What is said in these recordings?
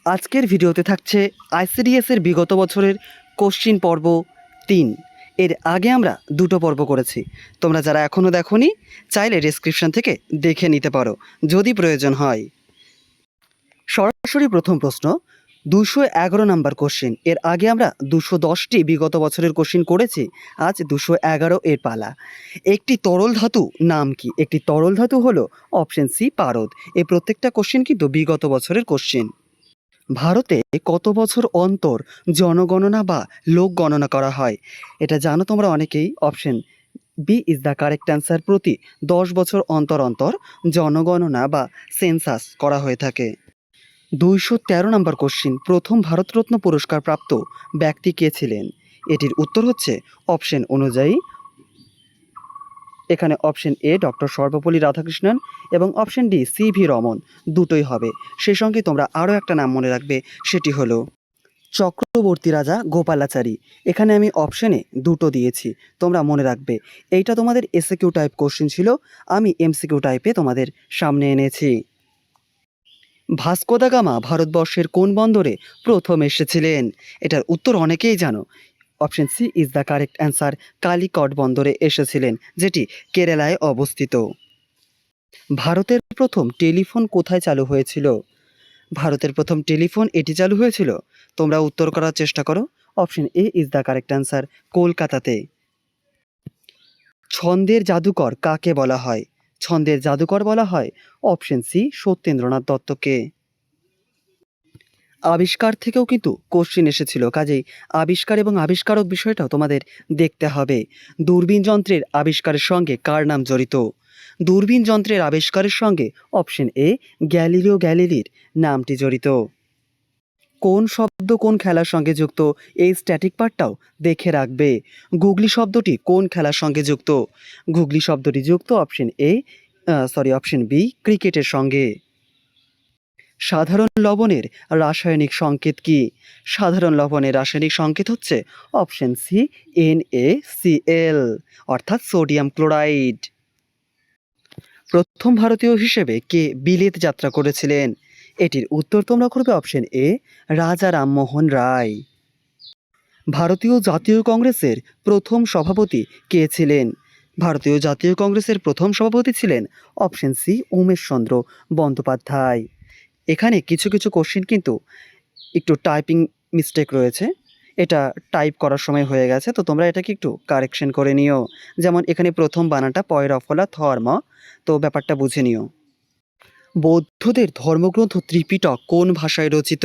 আজকের ভিডিওতে থাকছে আইসিডিএসের বিগত বছরের কোশ্চিন পর্ব 3। এর আগে আমরা দুটো পর্ব করেছি। তোমরা যারা এখনও দেখোনি চাইলে ডেসক্রিপশন থেকে দেখে নিতে পারো যদি প্রয়োজন হয়। সরাসরি প্রথম প্রশ্ন 211 নাম্বার কোশ্চিন। এর আগে আমরা 210টি বিগত বছরের কোশ্চিন করেছি, আজ 211 এর পালা। একটি তরল ধাতু নাম কি? একটি তরল ধাতু হলো অপশন সি পারদ। এই প্রত্যেকটা কোশ্চিন কিন্তু বিগত বছরের কোশ্চিন। ভারতে কত বছর অন্তর জনগণনা বা লোক গণনা করা হয়? এটা জানো তোমরা অনেকেই। Option B is the correct answer. প্রতি 10 বছর অন্তর অন্তর জনগণনা বা সেন্সাস করা হয়ে থাকে। 213 নম্বর কোশ্চিন। প্রথম ভারতরত্ন পুরস্কার প্রাপ্ত ব্যক্তি কে ছিলেন? এটির উত্তর হচ্ছে অপশন অনুযায়ী এখানে option A doctor Sarvepalli Radhakrishnan এবং অপশন ডি সিভি রমন, দুটোই হবে। সেই সঙ্গে তোমরা আরও একটা নাম মনে রাখবে, সেটি হলো চক্রবর্তী রাজা গোপালাচারী। এখানে আমি অপশনে দুটো দিয়েছি, তোমরা মনে রাখবে। এইটা তোমাদের এসএকিউ টাইপ কোশ্চেন ছিল, আমি এমসিকিউ টাইপে তোমাদের সামনে এনেছি। ভাস্কো দা গামা ভারতবর্ষের কোন বন্দরে প্রথম এসেছিলেন? এটার উত্তর অনেকেই জানো। Option C is the correct answer. Calicut বন্দরে এসেছিলেন, যেটি কেরালায় অবস্থিত। ভারতের প্রথম টেলিফোন কোথায় চালু হয়েছিল? ভারতের প্রথম টেলিফোন এটি চালু হয়েছিল। তোমরা উত্তর করার চেষ্টা করো। Option A is the correct answer, কলকাতাতে। ছন্দের জাদুকর কাকে বলা হয়? ছন্দের জাদুকর বলা হয় অপশন সি সত্যেন্দ্রনাথ দত্তকে। আবিষ্কার থেকেও কিন্তু কোশ্চিন এসেছিল, কাজেই আবিষ্কার এবং আবিষ্কারক বিষয়টাও তোমাদের দেখতে হবে। দূরবীন যন্ত্রের আবিষ্কারের সঙ্গে কার নাম জড়িত? দূরবীন যন্ত্রের আবিষ্কারের সঙ্গে অপশন এ গ্যালিলিও গ্যালিলির নামটি জড়িত। কোন শব্দ কোন খেলার সঙ্গে যুক্ত? এই স্ট্যাটিক পার্টটাও দেখে রাখবে। গুগলি শব্দটি কোন খেলার সঙ্গে যুক্ত? গুগলি শব্দটি যুক্ত অপশন বি ক্রিকেটের সঙ্গে। সাধারণ লবণের রাসায়নিক সংকেত কি? সাধারণ লবণের রাসায়নিক সংকেত হচ্ছে অপশন সি NaCl, অর্থাৎ সোডিয়াম ক্লোরাইড। প্রথম ভারতীয় হিসেবে কে বিলেত যাত্রা করেছিলেন? এটির উত্তর তোমরা করবে অপশন এ রাজা রামমোহন রায়। ভারতীয় জাতীয় কংগ্রেসের প্রথম সভাপতি কে ছিলেন? ভারতীয় জাতীয় কংগ্রেসের প্রথম সভাপতি ছিলেন অপশন সি উমেশচন্দ্র বন্দ্যোপাধ্যায়। এখানে কিছু কিছু কোশ্চিন কিন্তু একটু টাইপিং মিস্টেক রয়েছে, এটা টাইপ করার সময় হয়ে গেছে, তো তোমরা এটাকে একটু কারেকশন করে নিও। যেমন এখানে প্রথম বানানটা পয়রফলা থর্ম, তো ব্যাপারটা বুঝে নিও। বৌদ্ধদের ধর্মগ্রন্থ ত্রিপিটক কোন ভাষায় রচিত?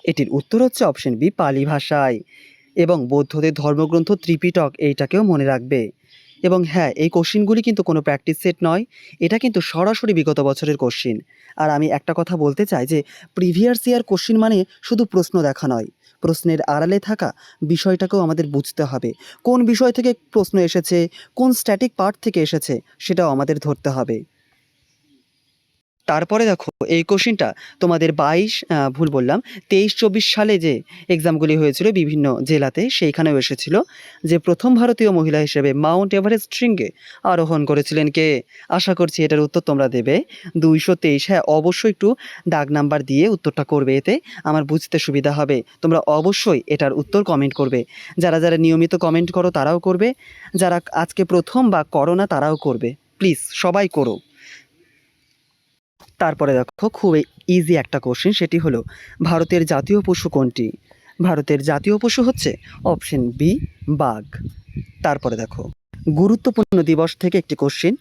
এটির উত্তর হচ্ছে অপশন বি পালি ভাষায়। এবং বৌদ্ধদের ধর্মগ্রন্থ ত্রিপিটক এইটাকেও মনে রাখবে। এবং হ্যাঁ, এই কোশ্চিনগুলি কিন্তু কোনো প্র্যাকটিস সেট নয়, এটা কিন্তু সরাসরি বিগত বছরের কোশ্চিন। আর আমি একটা কথা বলতে চাই যে প্রিভিয়াস ইয়ার কোশ্চিন মানে শুধু প্রশ্ন দেখা নয়, প্রশ্নের আড়ালে থাকা বিষয়টাকেও আমাদের বুঝতে হবে। কোন বিষয় থেকে প্রশ্ন এসেছে, কোন স্ট্যাটিক পার্ট থেকে এসেছে, সেটাও আমাদের ধরতে হবে। তারপরে দেখো এই কোশ্চিনটা তোমাদের 23-24 সালে যে এক্সামগুলি হয়েছিল বিভিন্ন জেলাতে, সেইখানেও এসেছিল যে প্রথম ভারতীয় মহিলা হিসেবে মাউন্ট এভারেস্ট শৃঙ্গে আরোহণ করেছিলেন কে? আশা করছি এটার উত্তর তোমরা দেবে 223। হ্যাঁ, অবশ্যই একটু দাগ নাম্বার দিয়ে উত্তরটা করবে, এতে আমার বুঝতে সুবিধা হবে। তোমরা অবশ্যই এটার উত্তর কমেন্ট করবে। যারা যারা নিয়মিত কমেন্ট করো তারাও করবে, যারা আজকে প্রথম বা করো না তারাও করবে। প্লিজ সবাই করো। তারপরে দেখো খুবই ইজি একটা কোশ্চেন, সেটি হলো ভারতের জাতীয় পশু কোনটি? ভারতের জাতীয় পশু হচ্ছে অপশন বি বাঘ। তারপরে দেখো গুরুত্বপূর্ণ দিবস থেকে একটি কোশ্চেন।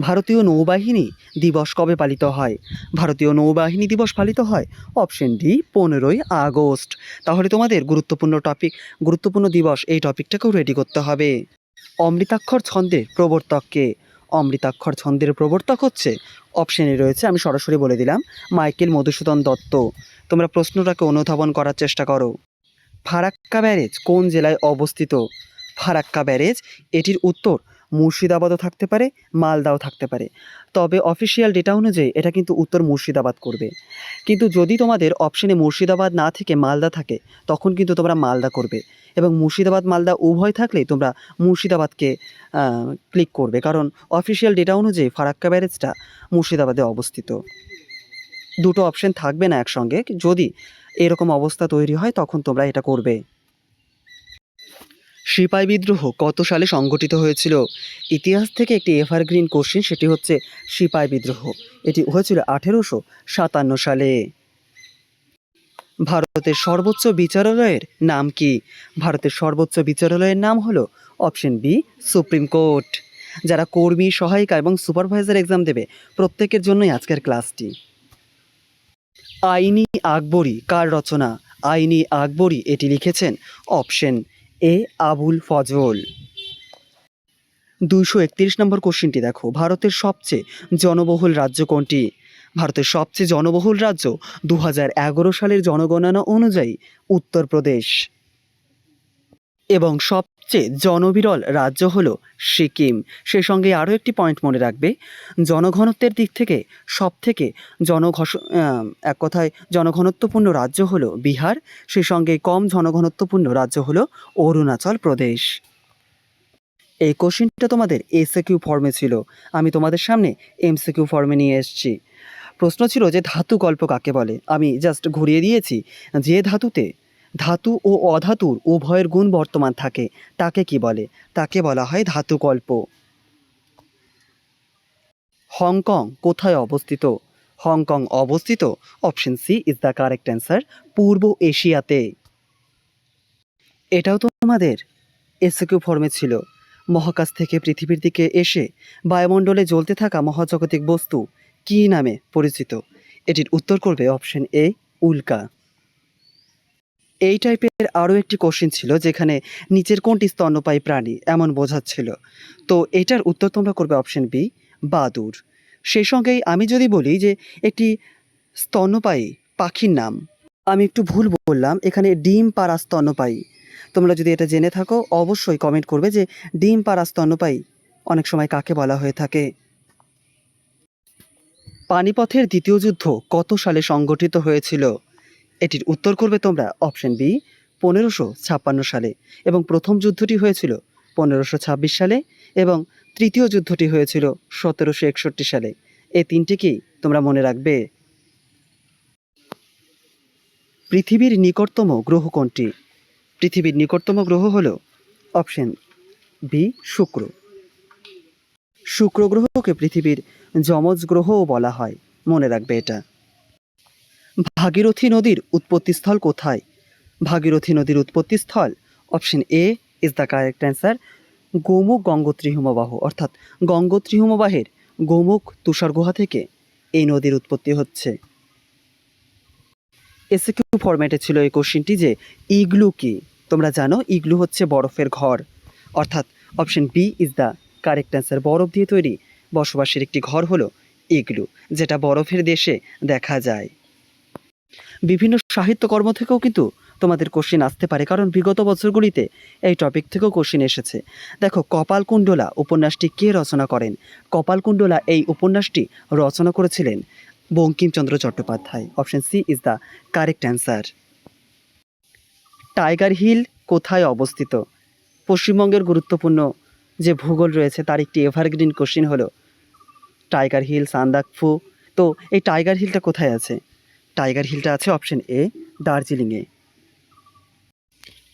ভারতীয় নৌবাহিনী দিবস কবে পালিত হয়? ভারতীয় নৌবাহিনী দিবস পালিত হয় অপশন ডি 15ই আগস্ট। তাহলে তোমাদের গুরুত্বপূর্ণ দিবস এই টপিকটাকেও রেডি করতে হবে। অমৃতাক্ষর ছন্দের প্রবর্তক কে? অমৃতাক্ষর ছন্দের প্রবর্তক হচ্ছে অপশনে রয়েছে, আমি সরাসরি বলে দিলাম, মাইকেল মধুসূদন দত্ত। তোমরা প্রশ্নটাকে অনুধাবন করার চেষ্টা করো। ফারাক্কা ব্যারেজ কোন জেলায় অবস্থিত? ফারাক্কা ব্যারেজ এটির উত্তর মুর্শিদাবাদও থাকতে পারে, মালদাও থাকতে পারে, তবে অফিসিয়াল ডেটা অনুযায়ী এটা কিন্তু উত্তর মুর্শিদাবাদ করবে। কিন্তু যদি তোমাদের অপশনে মুর্শিদাবাদ না থেকে মালদা থাকে, তখন কিন্তু তোমরা মালদা করবে। এবং মুর্শিদাবাদ মালদা উভয় থাকলেই তোমরা মুর্শিদাবাদকে ক্লিক করবে, কারণ অফিসিয়াল ডেটা অনুযায়ী ফারাক্কা ব্যারেজটা মুর্শিদাবাদে অবস্থিত। দুটো অপশন থাকবে না একসঙ্গে, যদি এরকম অবস্থা তৈরি হয় তখন তোমরা এটা করবে। সিপাই বিদ্রোহ কত সালে সংগঠিত হয়েছিল? ইতিহাস থেকে একটি এভারগ্রিন কোশ্চেন, সেটি হচ্ছে সিপাই বিদ্রোহ। এটি হয়েছিল 1857 সালে। ভারতের সর্বোচ্চ বিচারালয়ের নাম কি? ভারতের সর্বোচ্চ বিচারালয়ের নাম হলো অপশন বি, সুপ্রিম কোর্ট। যারা কর্মী, সহায়িকা এবং সুপারভাইজার এক্সাম দেবে প্রত্যেকের জন্যই আজকের ক্লাসটি। আইনি আকবরী কার রচনা? আইনি আকবরী এটি লিখেছেন অপশন এ, আবুল ফজল। 231 নম্বর কোশ্চেনটি দেখো, ভারতের সবচেয়ে জনবহুল রাজ্য কোনটি? ভারতের সবচেয়ে জনবহুল রাজ্য 2011 সালের জনগণনা অনুযায়ী উত্তরপ্রদেশ। এবং সবচেয়ে জনবিরল রাজ্য হলো সিকিম। সেই সঙ্গে আরও একটি পয়েন্ট মনে রাখবে, জনঘনত্বের দিক থেকে সবথেকে এক কথায় জনঘনত্বপূর্ণ রাজ্য হলো বিহার। সেই সঙ্গে কম জনঘনত্বপূর্ণ রাজ্য হলো অরুণাচল প্রদেশ। এই কোশ্চেনটা তোমাদের এসএকিউ ফর্মে ছিল, আমি তোমাদের সামনে এমসিকিউ ফর্মে নিয়ে এসেছি। প্রশ্ন ছিল যে ধাতু গল্প কাকে বলে? আমি জাস্ট ঘুরিয়ে দিয়েছি, যে ধাতুতে ধাতু ও অধাতুর উভয়ের গুণ বর্তমান থাকে তাকে কি বলে? তাকে বলা হয় ধাতু গল্প। হংকং কোথায় অবস্থিত? হংকং অবস্থিত option C is the correct answer, পূর্ব এশিয়াতে। এটাও তো তোমাদের এসকিউ ফর্মে ছিল। মহাকাশ থেকে পৃথিবীর দিকে এসে বায়ুমণ্ডলে জ্বলতে থাকা মহাজাগতিক বস্তু কী নামে পরিচিত? এটির উত্তর করবে অপশন এ, উল্কা। এই টাইপের আরও একটি কোশ্চেন ছিল যেখানে নিচের কোনটি স্তন্যপায়ী প্রাণী এমন বোঝাচ্ছিল, তো এটার উত্তর তোমরা করবে অপশন বি, বাদুড়। সেই সঙ্গেই আমি যদি বলি যে একটি স্তন্যপায়ী পাখির নাম, আমি একটু ভুল বললাম, এখানে ডিম পাড়া স্তন্যপায়ী। তোমরা যদি এটা জেনে থাকো অবশ্যই কমেন্ট করবে যে ডিম পাড়া স্তন্যপায়ী অনেক সময় কাকে বলা হয়ে থাকে। পানিপথের দ্বিতীয় যুদ্ধ কত সালে সংগঠিত হয়েছিল? এটির উত্তর করবে তোমরা অপশন বি, 1556 সালে। এবং প্রথম যুদ্ধটি হয়েছিল 1526 সালে এবং তৃতীয় যুদ্ধটি হয়েছিল 1761 সালে। এই তিনটিকেই তোমরা মনে রাখবে। পৃথিবীর নিকটতম গ্রহ কোনটি? পৃথিবীর নিকটতম গ্রহ হলো অপশন বি, শুক্র। শুক্র গ্রহকে পৃথিবীর যমজ গ্রহও বলা হয়, মনে রাখবে এটা। ভাগীরথী নদীর উৎপত্তিস্থল কোথায়? ভাগীরথী নদীর উৎপত্তিস্থল option A is the correct answer, Gomukh Gangotri হিমবাহ, অর্থাৎ গঙ্গোত্রী হিমবাহের গোমুখ তুষার গুহা থেকে এই নদীর উৎপত্তি হচ্ছে। এসকিউ ফরম্যাটে ছিল এই কোশ্চেনটি যে ইগলু কি? তোমরা জানো ইগলু হচ্ছে বরফের ঘর, অর্থাৎ option B is the correct answer. বরফ দিয়ে তৈরি বসবাসের একটি ঘর হলো ইগলু, যেটা বরফের দেশে দেখা যায়। বিভিন্ন সাহিত্যকর্ম থেকেও কিন্তু তোমাদের কোশ্চেন আসতে পারে, কারণ বিগত বছরগুলিতে এই টপিক থেকেও কোশ্চেন এসেছে। দেখো, কপালকুণ্ডলা উপন্যাসটি কে রচনা করেন? কপালকুণ্ডলা এই উপন্যাসটি রচনা করেছিলেন Bankimchandra Chattopadhyay. Option C is the correct answer. Tiger Hill কোথায় অবস্থিত? পশ্চিমবঙ্গের গুরুত্বপূর্ণ যে ভূগোল রয়েছে তার একটি এভারগ্রিন কোশ্চেন হলো টাইগার হিল, সান্দাকফু। তো এই টাইগার হিলটা কোথায় আছে? টাইগার হিলটা আছে অপশন এ, দার্জিলিংয়ে।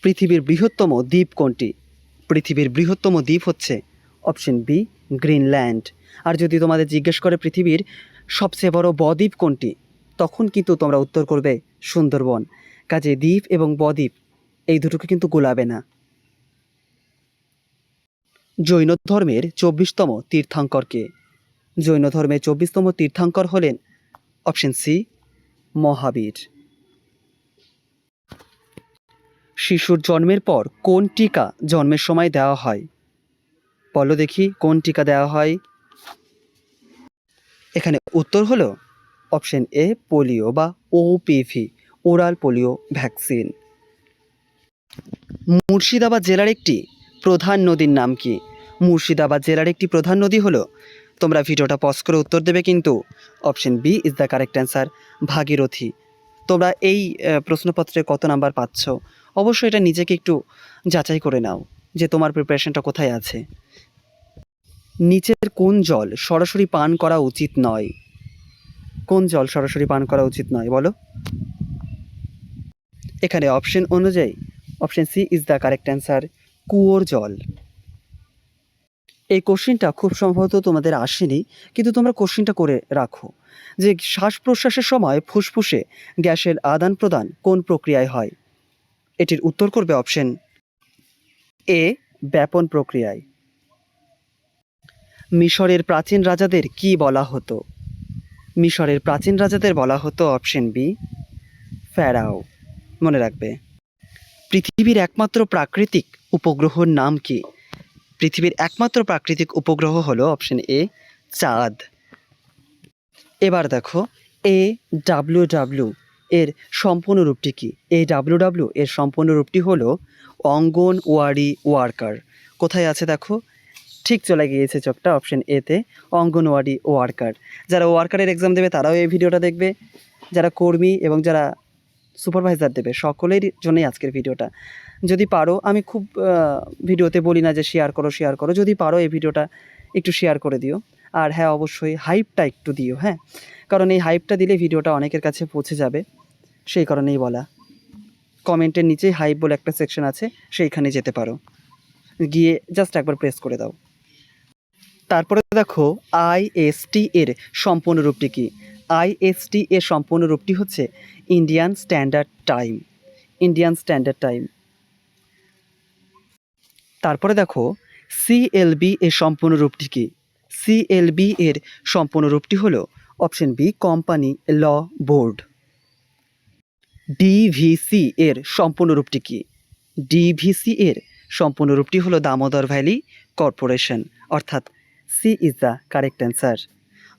পৃথিবীর বৃহত্তম দ্বীপ কোনটি? পৃথিবীর বৃহত্তম দ্বীপ হচ্ছে অপশন বি, গ্রিনল্যান্ড। আর যদি তোমাদের জিজ্ঞেস করে পৃথিবীর সবচেয়ে বড় বদ্বীপ কোনটি, তখন কিন্তু তোমরা উত্তর করবে সুন্দরবন। কাজে দ্বীপ এবং বদ্বীপ এই দুটোকে কিন্তু গোলাবে না। জৈন ধর্মের 24তম তীর্থঙ্কর কে? জৈন ধর্মের 24তম তীর্থঙ্কর হলেন অপশন সি, মহাবীর। শিশুর জন্মের পর কোন টিকা জন্মের সময় দেওয়া হয়? বলো দেখি, কোন টিকা দেওয়া হয়? এখানে উত্তর হলো অপশন এ, পোলিও বা OPV, oral polio vaccine. Murshidabad জেলার একটি প্রধান নদীর নাম কি? মুর্শিদাবাদ জেলার একটি প্রধান নদী হলো, তোমরা ভিডিওটা পজ করে উত্তর দেবে কিন্তু, option B is the correct answer, Bhagirathi. তোমরা এই প্রশ্নপত্রে কত নাম্বার পাচ্ছ অবশ্যই এটা নিজেকে একটু যাচাই করে নাও যে তোমার প্রিপারেশনটা কোথায় আছে। নিচের কোন জল সরাসরি পান করা উচিত নয়? কোন জল সরাসরি পান করা উচিত নয় বলো? এখানে অপশন অনুযায়ী option C is the correct answer, কুয়োর জল। এই কোশ্চেনটা খুব সম্ভবত তোমাদের আসেনি, কিন্তু তোমরা কোশ্চেনটা করে রাখো যে শ্বাস প্রশ্বাসের সময় ফুসফুসে গ্যাসের আদান প্রদান কোন প্রক্রিয়ায় হয়? এটির উত্তর করবে অপশন এ, ব্যাপন প্রক্রিয়ায়। মিশরের প্রাচীন রাজাদের কি বলা হতো? মিশরের প্রাচীন রাজাদের বলা হতো অপশন বি, ফ্যারাও। মনে রাখবে। পৃথিবীর একমাত্র প্রাকৃতিক উপগ্রহর নাম কি? পৃথিবীর একমাত্র প্রাকৃতিক উপগ্রহ হলো অপশন এ, চাঁদ। এবার দেখো AWW এর সম্পূর্ণ রূপটি কি? AWW এর সম্পূর্ণ রূপটি হলো অঙ্গনওয়াড়ি ওয়ার্কার। কোথায় আছে দেখো, ঠিক চলে গিয়েছে চোখটা অপশন এতে, অঙ্গনওয়াড়ি ওয়ার্কার। যারা ওয়ার্কারের এক্সাম দেবে তারাও এই ভিডিওটা দেখবে, যারা কর্মী এবং যারা সুপারভাইজার দেবে সকলের জন্যই আজকের ভিডিওটা। যদি পারো, আমি খুব ভিডিওতে বলি না যে শেয়ার করো, যদি পারো এই ভিডিওটা একটু শেয়ার করে দিও। আর হ্যাঁ, অবশ্যই হাইপটা একটু দিও, হ্যাঁ, কারণ এই হাইপটা দিলে ভিডিওটা অনেকের কাছে পৌঁছে যাবে, সেই কারণেই বলা। কমেন্টের নিচেই হাইপ বলে একটা সেকশন আছে, সেইখানে যেতে পারো, গিয়ে জাস্ট একবার প্রেস করে দাও। তারপরে দেখো IST এর সম্পূর্ণ রূপটি কি? IST এর সম্পূর্ণ রূপটি হচ্ছে Indian standard time. Indian standard time. তারপরে দেখো CLB এর সম্পূর্ণ রূপটি কি? CLB এর সম্পূর্ণ রূপটি হলো option B, company law board. DVC এর সম্পূর্ণ রূপটি কি? DVC এর সম্পূর্ণ রূপটি হলো দামোদর ভ্যালি কর্পোরেশন, অর্থাৎ C is the correct answer.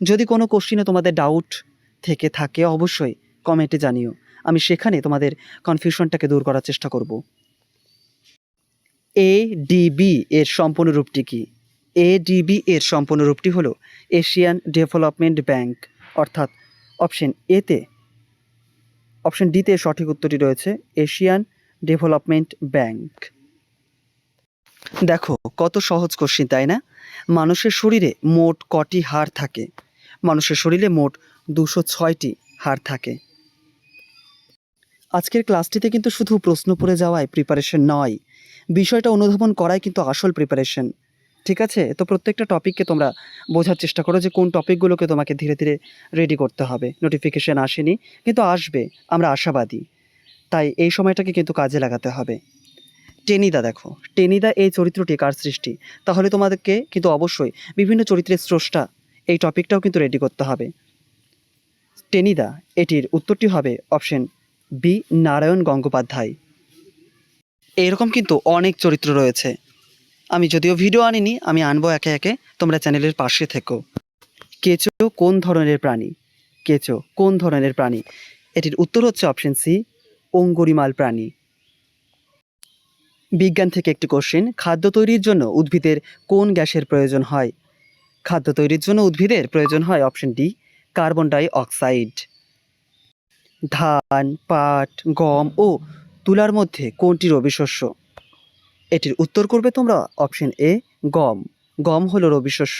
যদি কোনো কোশ্চিনে তোমাদের ডাউট থেকে থাকে অবশ্যই কমেন্টে জানিও, আমি সেখানে তোমাদের কনফিউশনটাকে দূর করার চেষ্টা করব। ADB এর সম্পূর্ণ রূপটি কি? ADB এর সম্পূর্ণ রূপটি হলো এশিয়ান ডেভেলপমেন্ট ব্যাংক, অর্থাৎ অপশন এতে, অপশন ডিতে সঠিক উত্তরটি রয়েছে এশিয়ান ডেভেলপমেন্ট ব্যাংক। দেখো কত সহজ কোশ্চিন, তাই না? মানুষের শরীরে মোট কটি হাড় থাকে? মানুষের শরীরে মোট 206টি হাড় থাকে। আজকের ক্লাসটিতে কিন্তু শুধু প্রশ্ন পড়ে যাওয়ায় প্রিপারেশন নয়, বিষয়টা অনুধাবন করাই কিন্তু আসল প্রিপারেশন। ঠিক আছে? তো প্রত্যেকটা টপিককে তোমরা বোঝার চেষ্টা করো যে কোন টপিকগুলোকে তোমাকে ধীরে ধীরে রেডি করতে হবে। নোটিফিকেশান আসেনি, কিন্তু আসবে, আমরা আশাবাদী। তাই এই সময়টাকে কিন্তু কাজে লাগাতে হবে। টেনিদা, দেখো টেনিদা এই চরিত্রটি কার সৃষ্টি? তাহলে তোমাদেরকে কিন্তু অবশ্যই বিভিন্ন চরিত্রের স্রষ্টা এই টপিকটাও কিন্তু রেডি করতে হবে। টেনিদা, এটির উত্তরটি হবে অপশন বি, নারায়ণ গঙ্গোপাধ্যায়। এরকম কিন্তু অনেক চরিত্র রয়েছে, আমি যদিও ভিডিও আনিনি, আমি আনবো একে একে, তোমরা চ্যানেলের পাশে থেকো। কেঁচো কোন ধরনের প্রাণী? কেঁচো কোন ধরনের প্রাণী? এটির উত্তর হচ্ছে অপশন সি, অঙ্গুরিমাল প্রাণী। বিজ্ঞান থেকে একটি কোশ্চেন, খাদ্য তৈরির জন্য উদ্ভিদের কোন গ্যাসের প্রয়োজন হয়? খাদ্য তৈরির জন্য উদ্ভিদের প্রয়োজন হয় option D, carbon die oxide. ধান, পাট, গম ও তুলার মধ্যে কোনটি রবি শস্য? এটির উত্তর করবে তোমরা অপশন এ, গম। গম হলো রবি শস্য।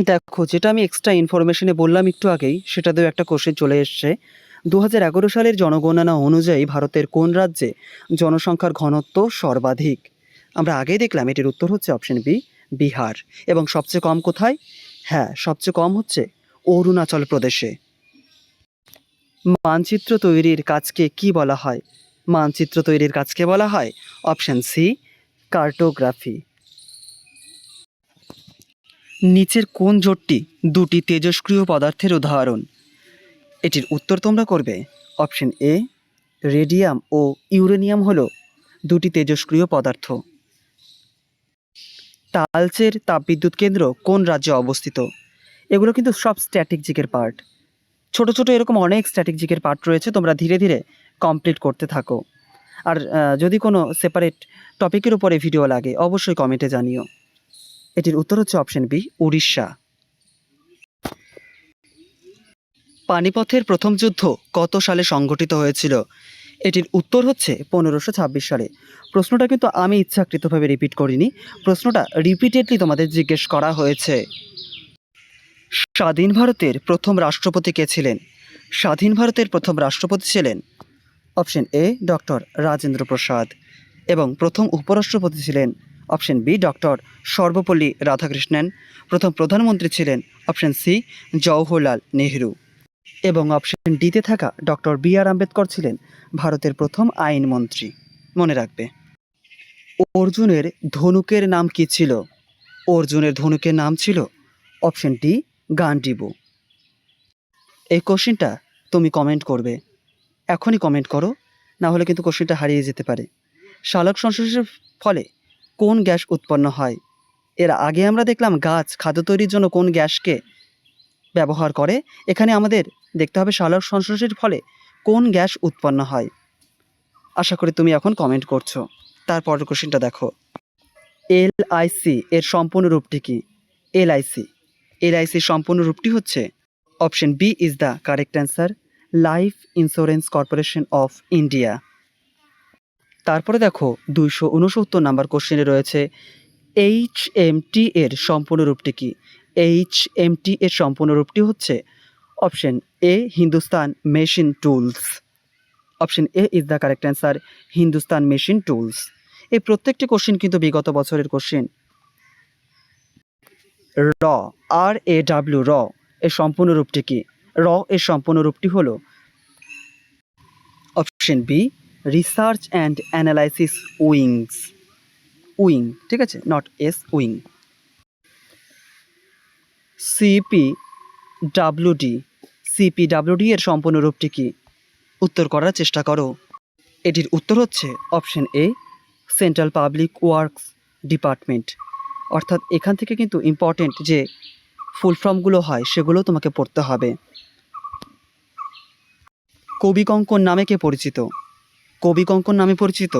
দেখো যেটা আমি এক্সট্রা ইনফরমেশনে বললাম একটু আগেই, সেটাতেও একটা কোশ্চেন চলে এসছে। 2011 সালের জনগণনা অনুযায়ী ভারতের কোন রাজ্যে জনসংখ্যার ঘনত্ব সর্বাধিক? আমরা আগেই দেখলাম, এটির উত্তর হচ্ছে অপশন বি, বিহার। এবং সবচেয়ে কম কোথায়? হ্যাঁ, সবচেয়ে কম হচ্ছে অরুণাচল প্রদেশে। মানচিত্র তৈরির কাজকে কি বলা হয়? মানচিত্র তৈরির কাজকে বলা হয় অপশন সি, কার্টোগ্রাফি। নিচের কোন জোটটি দুটি তেজস্ক্রিয় পদার্থের উদাহরণ? এটির উত্তর তোমরা করবে অপশন এ, রেডিয়াম ও ইউরেনিয়াম হলো দুটি তেজস্ক্রিয় পদার্থ। তালচের তাপবিদ্যুৎ কেন্দ্র কোন রাজ্যে অবস্থিত? এগুলো কিন্তু সব স্ট্র্যাটেজিকের পার্ট। ছোট ছোট এরকম অনেক স্ট্র্যাটেজিকের পার্ট রয়েছে, তোমরা ধীরে ধীরে কমপ্লিট করতে থাকো। আর যদি কোনো সেপারেট টপিকের উপরে ভিডিও লাগে অবশ্যই কমেন্টে জানিও। এটির উত্তর হচ্ছে অপশন বি, উড়িষ্যা। পানিপথের প্রথম যুদ্ধ কত সালে সংঘটিত হয়েছিল? এটির উত্তর হচ্ছে 1526 সালে। প্রশ্নটা কিন্তু আমি ইচ্ছাকৃতভাবে রিপিট করিনি, প্রশ্নটা রিপিটেডলি তোমাদের জিজ্ঞেস করা হয়েছে। স্বাধীন ভারতের প্রথম রাষ্ট্রপতি কে ছিলেন? স্বাধীন ভারতের প্রথম রাষ্ট্রপতি ছিলেন option A doctor Rajendra Prasad, এবং প্রথম উপরাষ্ট্রপতি ছিলেন option B doctor Sarvepalli Radhakrishnan, প্রথম প্রধানমন্ত্রী ছিলেন অপশন সি জওহরলাল নেহরু, এবং অপশন ডিতে থাকা ডক্টর বি আর আম্বেদকর ছিলেন ভারতের প্রথম আইনমন্ত্রী। মনে রাখবে। অর্জুনের ধনুকের নাম কি ছিল? অর্জুনের ধনুকের নাম ছিল অপশন ডি গান্ডীব। এই কোশ্চেনটা তুমি কমেন্ট করবে, এখনই কমেন্ট করো, না হলে কিন্তু কোশ্চেনটা হারিয়ে যেতে পারে। সালোক সংশ্লেষের ফলে কোন গ্যাস উৎপন্ন হয়? এর আগে আমরা দেখলাম গাছ খাদ্য তৈরির জন্য কোন গ্যাসকে ব্যবহার করে, এখানে আমাদের দেখতে হবে সালোক সংশ্লেষের ফলে কোন গ্যাস উৎপন্ন হয়। আশা করি তুমি এখন কমেন্ট করছো। তারপরের কোশ্চেনটা দেখো, এলআইসি এর সম্পূর্ণ রূপটি কি? এলআইসির সম্পূর্ণ রূপটি হচ্ছে option B is the correct answer, Life Insurance Corporation of India. তারপরে দেখো 269 নাম্বার কোশ্চেনে রয়েছে এইচএমটি এর সম্পূর্ণ রূপটি কি? এইচএমটি এর সম্পূর্ণ রূপটি হচ্ছে option A Hindustan machine tools. Option A is the correct answer, Hindustan machine tools. এই প্রত্যেকটি কোশ্চেন কিন্তু বিগত বছরের কোশ্চেন। র, RAW র এর সম্পূর্ণ রূপটি কি? র এর সম্পূর্ণ রূপটি হলো option B Research and Analysis wings. Wing, ঠিক আছে, নট এস, উইং। সিপিডাব্লিউডি এর সম্পূর্ণ রূপটি কি? উত্তর করার চেষ্টা করো। এটির উত্তর হচ্ছে option a central public works department. অর্থাৎ এখান থেকে কিন্তু ইম্পর্টেন্ট যে ফুল ফর্মগুলো হয় সেগুলো তোমাকে পড়তে হবে। কবি কঙ্কন নামে কে পরিচিত? কবি কঙ্কন নামে পরিচিত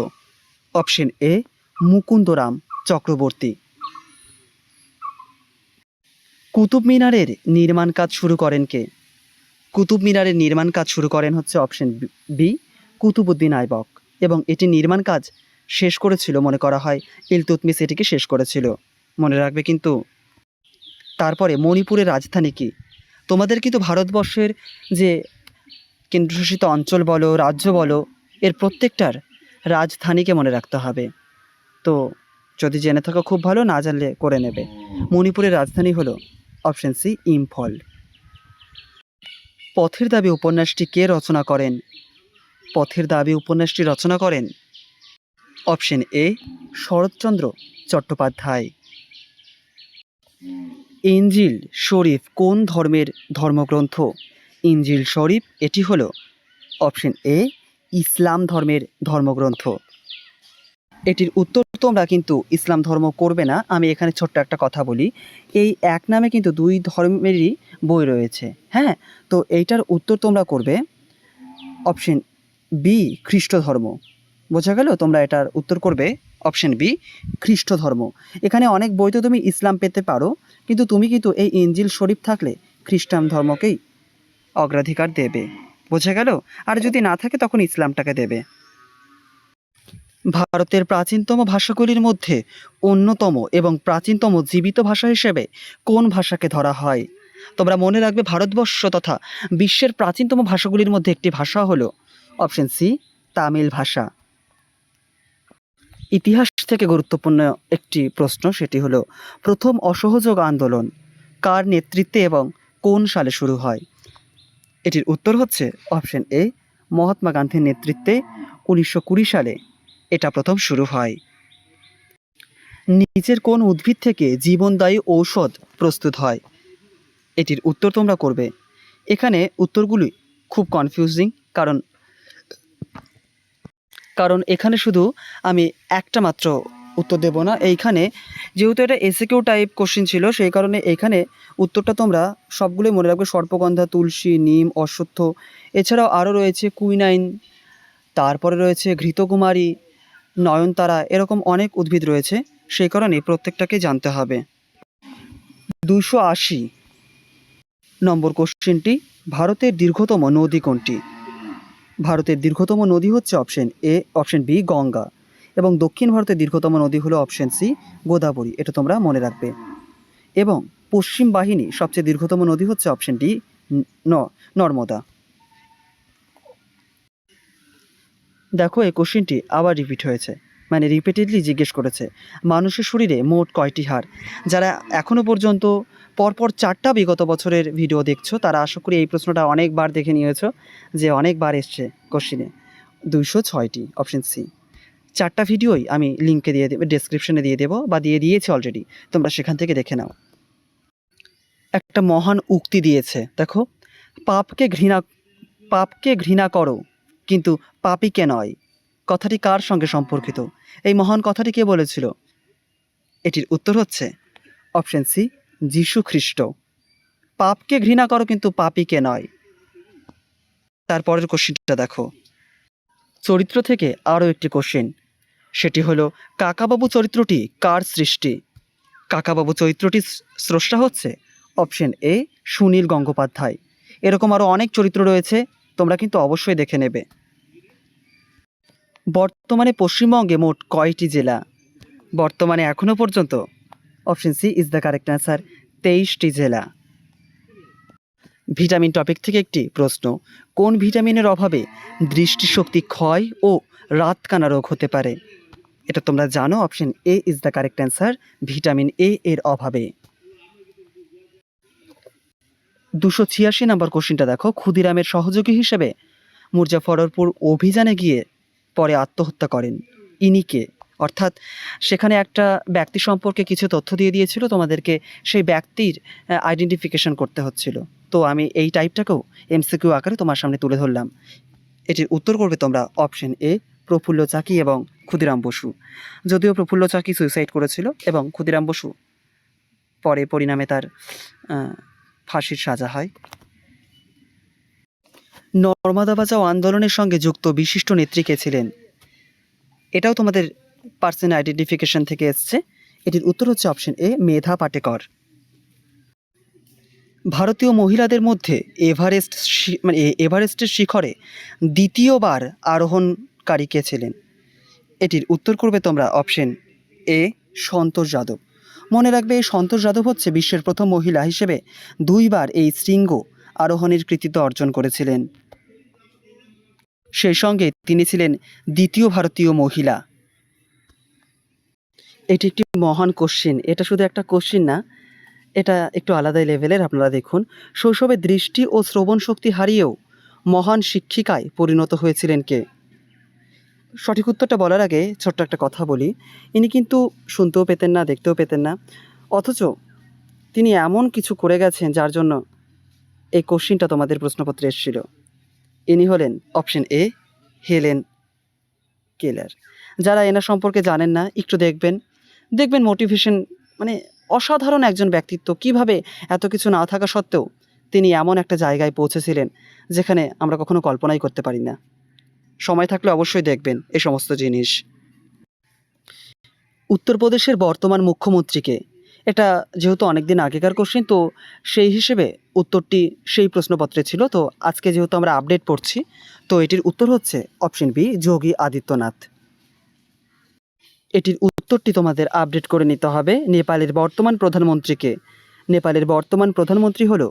অপশন এ মুকুন্দরাম চক্রবর্তী। কুতুব মিনারের নির্মাণ কাজ শুরু করেন কে? কুতুব মিনারের নির্মাণ কাজ শুরু করেন হচ্ছে অপশন বি কুতুবউদ্দিন আইবক, এবং এটি নির্মাণ কাজ শেষ করেছিল মনে করা হয় ইলতুৎমিশ এটিকে শেষ করেছিল। মনে রাখবে কিন্তু। তারপরে মণিপুরের রাজধানী কি? তোমাদের কিন্তু ভারতবর্ষের যে কেন্দ্রশাসিত অঞ্চল বলো, রাজ্য বলো, এর প্রত্যেকটার রাজধানীকে মনে রাখতে হবে। তো যদি জেনে থাকো খুব ভালো, না জানলে করে নেবে। মণিপুরের রাজধানী হলো অপশন সি ইম্ফল। পথের দাবি উপন্যাসটি কে রচনা করেন? পথের দাবি উপন্যাসটি রচনা করেন অপশন এ শরৎচন্দ্র চট্টোপাধ্যায়। ইনজিল শরীফ কোন ধর্মের ধর্মগ্রন্থ? ইনজিল শরীফ এটি হলো অপশন এ ইসলাম ধর্মের ধর্মগ্রন্থ। এটির উত্তর তোমরা কিন্তু ইসলাম ধর্ম করবে না। আমি এখানে ছোট্ট একটা কথা বলি, এই এক নামে কিন্তু দুই ধর্মেরই বই রয়েছে। হ্যাঁ, তো এইটার উত্তর তোমরা করবে অপশন বি খ্রিস্ট ধর্ম। বোঝা গেল? তোমরা এটার উত্তর করবে অপশন বি খ্রিস্ট ধর্ম। এখানে অনেক বই তো তুমি ইসলাম পেতে পারো, কিন্তু তুমি কিন্তু এই ইনজিল শরীফ থাকলে খ্রিস্টান ধর্মকেই অগ্রাধিকার দেবে। বোঝা গেল? আর যদি না থাকে তখন ইসলামটাকে দেবে। ভারতের প্রাচীনতম ভাষাগুলির মধ্যে অন্যতম এবং প্রাচীনতম জীবিত ভাষা হিসেবে কোন ভাষাকে ধরা হয়? তোমরা মনে রাখবে ভারতবর্ষ তথা বিশ্বের প্রাচীনতম ভাষাগুলির মধ্যে একটি ভাষা হলো অপশন সি তামিল ভাষা। ইতিহাস থেকে গুরুত্বপূর্ণ একটি প্রশ্ন, সেটি হলো প্রথম অসহযোগ আন্দোলন কার নেতৃত্বে এবং কোন সালে শুরু হয়? এটির উত্তর হচ্ছে অপশন এ মহাত্মা গান্ধীর নেতৃত্বে 1920 সালে এটা প্রথম শুরু হয়। নিচের কোন উদ্ভিদ থেকে জীবনদায়ী ঔষধ প্রস্তুত হয়? এটির উত্তর তোমরা করবে। এখানে উত্তরগুলি খুব কনফিউজিং, কারণ এখানে শুধু আমি একটা মাত্র উত্তর দেব না। এইখানে যেহেতু এটা এসিকিউ টাইপ কোশ্চেন ছিল, সেই কারণে এইখানে উত্তরটা তোমরা সবগুলোই মনে রাখবে। সর্পগন্ধা, তুলসী, নিম, অশ্বত্থ, এছাড়াও আরও রয়েছে কুইনাইন, তারপরে রয়েছে ঘৃতকুমারী, নয়নতারা, এরকম অনেক উদ্ভিদ রয়েছে। সেই কারণে প্রত্যেকটাকে জানতে হবে। 280 নম্বর কোশ্চেনটি, ভারতের দীর্ঘতম নদী কোনটি? ভারতের দীর্ঘতম নদী হচ্ছে অপশন বি গঙ্গা, এবং দক্ষিণ ভারতের দীর্ঘতম নদী হলো অপশন সি গোদাবরী। এটা তোমরা মনে রাখবে। এবং পশ্চিম বাহিনী সবচেয়ে দীর্ঘতম নদী হচ্ছে অপশন ডি নর্মদা। দেখো এই কোশ্চেনটি আবার রিপিট হয়েছে, মানে রিপিটেডলি জিজ্ঞেস করেছে মানুষের শরীরে মোট কয়টি হাড়। যারা এখনও পর্যন্ত পরপর 4টা বিগত বছরের ভিডিও দেখছো তারা আশা করি এই প্রশ্নটা অনেকবার দেখে নিয়েছো, যে অনেকবার এসছে কোশ্চেনে। 206টি, অপশন সি। 4টা ভিডিওই আমি লিঙ্কে দিয়ে দেবো, ডেসক্রিপশনে দিয়ে দেবো, বা দিয়ে দিয়েছি অলরেডি, তোমরা সেখান থেকে দেখে নাও। একটা মহান উক্তি দিয়েছে, দেখো, পাপকে ঘৃণা করো কিন্তু পাপীকে নয়। কথাটি কার সঙ্গে সম্পর্কিত? এই মহান কথাটি কে বলেছিল? এটির উত্তর হচ্ছে অপশন সি, যীশু খ্রিস্ট। পাপকে ঘৃণা করো কিন্তু পাপীকে নয়। তারপরের কোশ্চেনটা দেখো, চরিত্র থেকে আরও একটি কোশ্চেন, সেটি হলো কাকাবাবু চরিত্রটি কার সৃষ্টি? কাকাবাবু চরিত্রটির স্রষ্টা হচ্ছে অপশন এ, সুনীল গঙ্গোপাধ্যায়। এরকম আরও অনেক চরিত্র রয়েছে, তোমরা কিন্তু অবশ্যই দেখে নেবে। বর্তমানে পশ্চিমবঙ্গে মোট কয়টি জেলা? বর্তমানে এখনও পর্যন্ত option C is the correct answer, 23টি জেলা। ভিটামিন টপিক থেকে একটি প্রশ্ন, কোন ভিটামিনের অভাবে দৃষ্টিশক্তি ক্ষয় ও রাতকানা রোগ হতে পারে? এটা তোমরা জানো, option A is the correct answer, vitamin A এর অভাবে। 286 নম্বর কোশ্চেনটা দেখো, ক্ষুদিরামের সহযোগী হিসেবে মুজাফরপুর অভিযানে গিয়ে পরে আত্মহত্যা করেন ইনি কে? অর্থাৎ সেখানে একটা ব্যক্তি সম্পর্কে কিছু তথ্য দিয়ে দিয়েছিল, তোমাদেরকে সেই ব্যক্তির আইডেন্টিফিকেশন করতে হচ্ছিল। তো আমি এই টাইপটাকেও এমসিকিউ আকারে তোমার সামনে তুলে ধরলাম। এটির উত্তর করবে তোমরা অপশন এ, প্রফুল্ল চাকি এবং ক্ষুদিরাম বসু। যদিও প্রফুল্ল চাকি সুইসাইড করেছিল এবং ক্ষুদিরাম বসু পরে পরিণামে তার ফাঁসির সাজা হয়। নর্মদা বাঁচাও আন্দোলনের সঙ্গে যুক্ত বিশিষ্ট নেত্রী কে ছিলেন? এটাও তোমাদের পার্সন আইডেন্টিফিকেশন থেকে এসছে। এটির উত্তর হচ্ছে অপশন এ, মেধা পাটেকর। ভারতীয় মহিলাদের মধ্যে এভারেস্টের শিখরে দ্বিতীয়বার আরোহণকারী কে ছিলেন? এটির উত্তর করবে তোমরা অপশন এ, সন্তোষ যাদব। মনে রাখবে এই সন্তোষ যাদব হচ্ছে বিশ্বের প্রথম মহিলা হিসেবে 2বার এই শৃঙ্গ আরোহণের কৃতিত্ব অর্জন করেছিলেন। সেই সঙ্গে তিনি ছিলেন দ্বিতীয় ভারতীয় মহিলা। এটি একটি মহান কোশ্চিন, এটা শুধু একটা কোশ্চিন না, এটা একটু আলাদা লেভেলের। আপনারা দেখুন, শৈশবে দৃষ্টি ও শ্রবণ শক্তি হারিয়েও মহান শিক্ষিকায় পরিণত হয়েছিলেন কে? সঠিক উত্তরটা বলার আগে ছোট্ট একটা কথা বলি, ইনি কিন্তু শুনতেও পেতেন না, দেখতেও পেতেন না, অথচ তিনি এমন কিছু করে গেছেন যার জন্য এই কোশ্চিনটা তোমাদের প্রশ্নপত্রে এসেছিল। ইনি হলেন অপশন এ, হেলেন কেলার। যারা এনার সম্পর্কে জানেন না, একটু দেখবেন মোটিভেশন, মানে অসাধারণ একজন ব্যক্তিত্ব। কিভাবে এত কিছু না থাকা সত্ত্বেও তিনি এমন একটা জায়গায় পৌঁছেছিলেন যেখানে আমরা কখনো কল্পনাই করতে পারি না। সময় থাকলে অবশ্যই দেখবেন এই সমস্ত জিনিস। উত্তরপ্রদেশের বর্তমান মুখ্যমন্ত্রীকে? এটা যেহেতু অনেকদিন আগেকার কোশ্চেন, তো সেই হিসেবে উত্তরটি সেই প্রশ্নপত্রে ছিল। তো আজকে যেহেতু আমরা আপডেট পড়ছি, তো এটির উত্তর হচ্ছে অপশন বি, যোগী আদিত্যনাথ। এটির উত্তরটি তোমাদের আপডেট করে নিতে হবে। নেপালের বর্তমান প্রধানমন্ত্রীকে? নেপালের বর্তমান প্রধানমন্ত্রী হল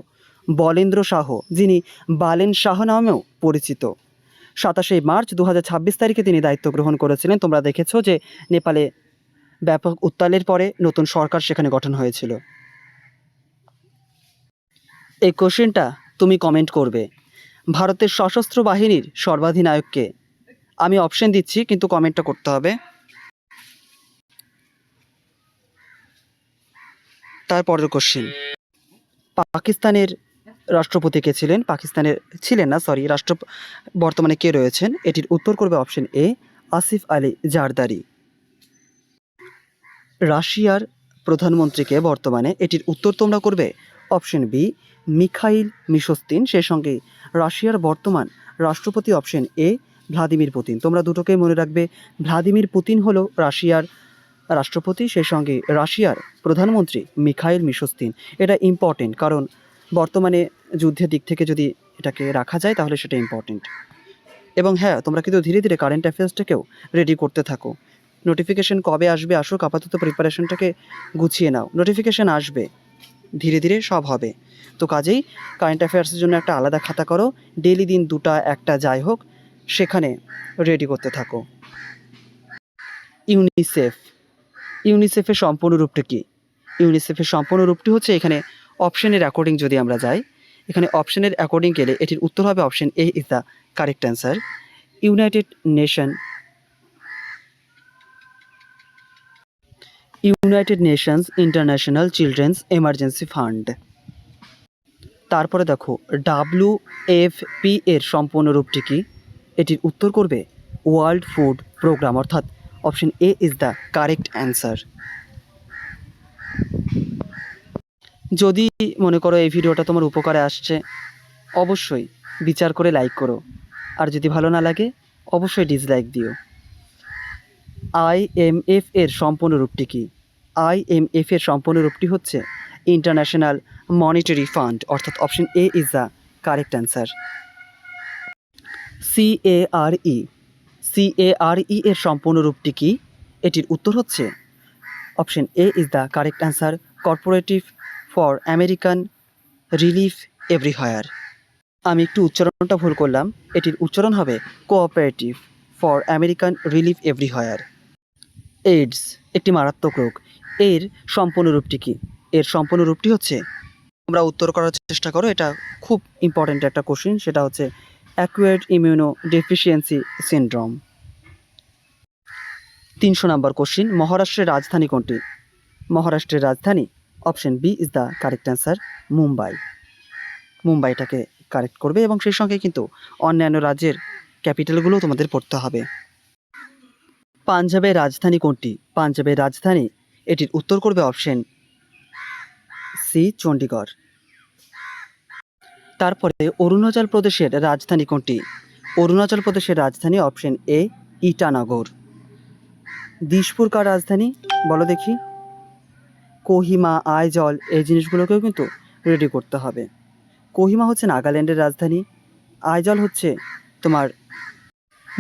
বলেন্দ্র শাহ, যিনি বালেন শাহ নামেও পরিচিত। 27 মার্চ 2026 তারিখে তিনি দায়িত্ব গ্রহণ করেছিলেন। তোমরা দেখেছো যে নেপালে ব্যাপক উত্তালের পরে নতুন সরকার সেখানে গঠন হয়েছিল। এই কোশ্চেনটা তুমি কমেন্ট করবে। ভারতের সশস্ত্র বাহিনীর সর্বাধিনায়ককে? আমি অপশন দিচ্ছি, কিন্তু কমেন্টটা করতে হবে। তারপরের কোশ্চেন, পাকিস্তানের রাষ্ট্রপতি কে ছিলেন? বর্তমানে কে রয়েছেন? এটির উত্তর করবে অপশন এ, আসিফ আলী জারদারি। রাশিয়ার প্রধানমন্ত্রীকে বর্তমানে? এটির উত্তর তোমরা করবে অপশন বি, মিখাইল মিশস্তিন। সেই সঙ্গে রাশিয়ার বর্তমান রাষ্ট্রপতি অপশন এ, ভ্লাদিমির পুতিন। তোমরা দুটোকেই মনে রাখবে, ভ্লাদিমির পুতিন হলো রাশিয়ার রাষ্ট্রপতি, সেই সঙ্গে রাশিয়ার প্রধানমন্ত্রী মিখাইল মিশস্তিন। এটা ইম্পর্টেন্ট, কারণ বর্তমানে যুদ্ধের দিক থেকে যদি এটাকে রাখা যায় তাহলে সেটা ইম্পর্টেন্ট। এবং হ্যাঁ, তোমরা কিন্তু ধীরে ধীরে কারেন্ট অ্যাফেয়ার্সটাকেও রেডি করতে থাকো। নোটিফিকেশন কবে আসবে আসুক, আপাতত প্রিপারেশনটাকে গুছিয়ে নাও, নোটিফিকেশান আসবে। ধীরে ধীরে সব হবে। তো কাজেই কারেন্ট অ্যাফেয়ার্সের জন্য একটা আলাদা খাতা করো, ডেইলি দিন 2টা 1টা যাই হোক সেখানে রেডি করতে থাকো। ইউনিসেফ, ইউনিসেফের সম্পূর্ণ রূপটা কী? ইউনিসেফের সম্পূর্ণ রূপটি হচ্ছে, এখানে অপশনের অ্যাকর্ডিং যদি আমরা যাই, এখানে অপশনের অ্যাকর্ডিং গেলে এটির উত্তর হবে option A is the correct answer. United Nations international children's emergency fund. তারপরে দেখো WFP এর সম্পূর্ণ রূপটি কী? এটির উত্তর করবে ওয়ার্ল্ড ফুড প্রোগ্রাম, অর্থাৎ option A is the correct answer. যদি মনে করো এই ভিডিওটা তোমার উপকারে আসছে, অবশ্যই বিচার করে লাইক করো, আর যদি ভালো না লাগে অবশ্যই ডিসলাইক দিও। IMF এর সম্পূর্ণ রূপটি কী? IMF এর সম্পূর্ণ রূপটি হচ্ছে ইন্টারন্যাশনাল মনিটারি ফান্ড, অর্থাৎ option A is the correct answer. CARE এর সম্পূর্ণ রূপটি কী? এটির উত্তর হচ্ছে option A is the correct answer, cooperative for American relief everywhere. আমি একটু উচ্চারণটা ভুল করলাম, এটির উচ্চারণ হবে cooperative for American relief everywhere. AIDS একটি মারাত্মক রোগ, এর সম্পূর্ণ রূপটি কী? এর সম্পূর্ণ রূপটি হচ্ছে, তোমরা উত্তর করার চেষ্টা করো, এটা খুব ইম্পর্ট্যান্ট একটা কোশ্চিন, সেটা হচ্ছে acquired immuno deficiency syndrome. 300 number question, মহারাষ্ট্রের রাজধানী কোনটি? মহারাষ্ট্রের রাজধানী option B is the correct answer, Mumbai. মুম্বাইটাকে কারেক্ট করবে এবং সেই সঙ্গে কিন্তু অন্যান্য রাজ্যের ক্যাপিটালগুলোও তোমাদের পড়তে হবে। পাঞ্জাবের রাজধানী কোনটি? পাঞ্জাবের রাজধানী, এটির উত্তর করবে অপশন সি চণ্ডীগড়। তারপরে অরুণাচল প্রদেশের রাজধানী কোনটি? অরুণাচল প্রদেশের রাজধানী অপশন এ ইটানগর। দিশপুর কার রাজধানী বলো দেখি? কোহিমা, আইজল, এই জিনিসগুলোকেও কিন্তু রেডি করতে হবে। কোহিমা হচ্ছে নাগাল্যান্ডের রাজধানী, আইজল হচ্ছে তোমার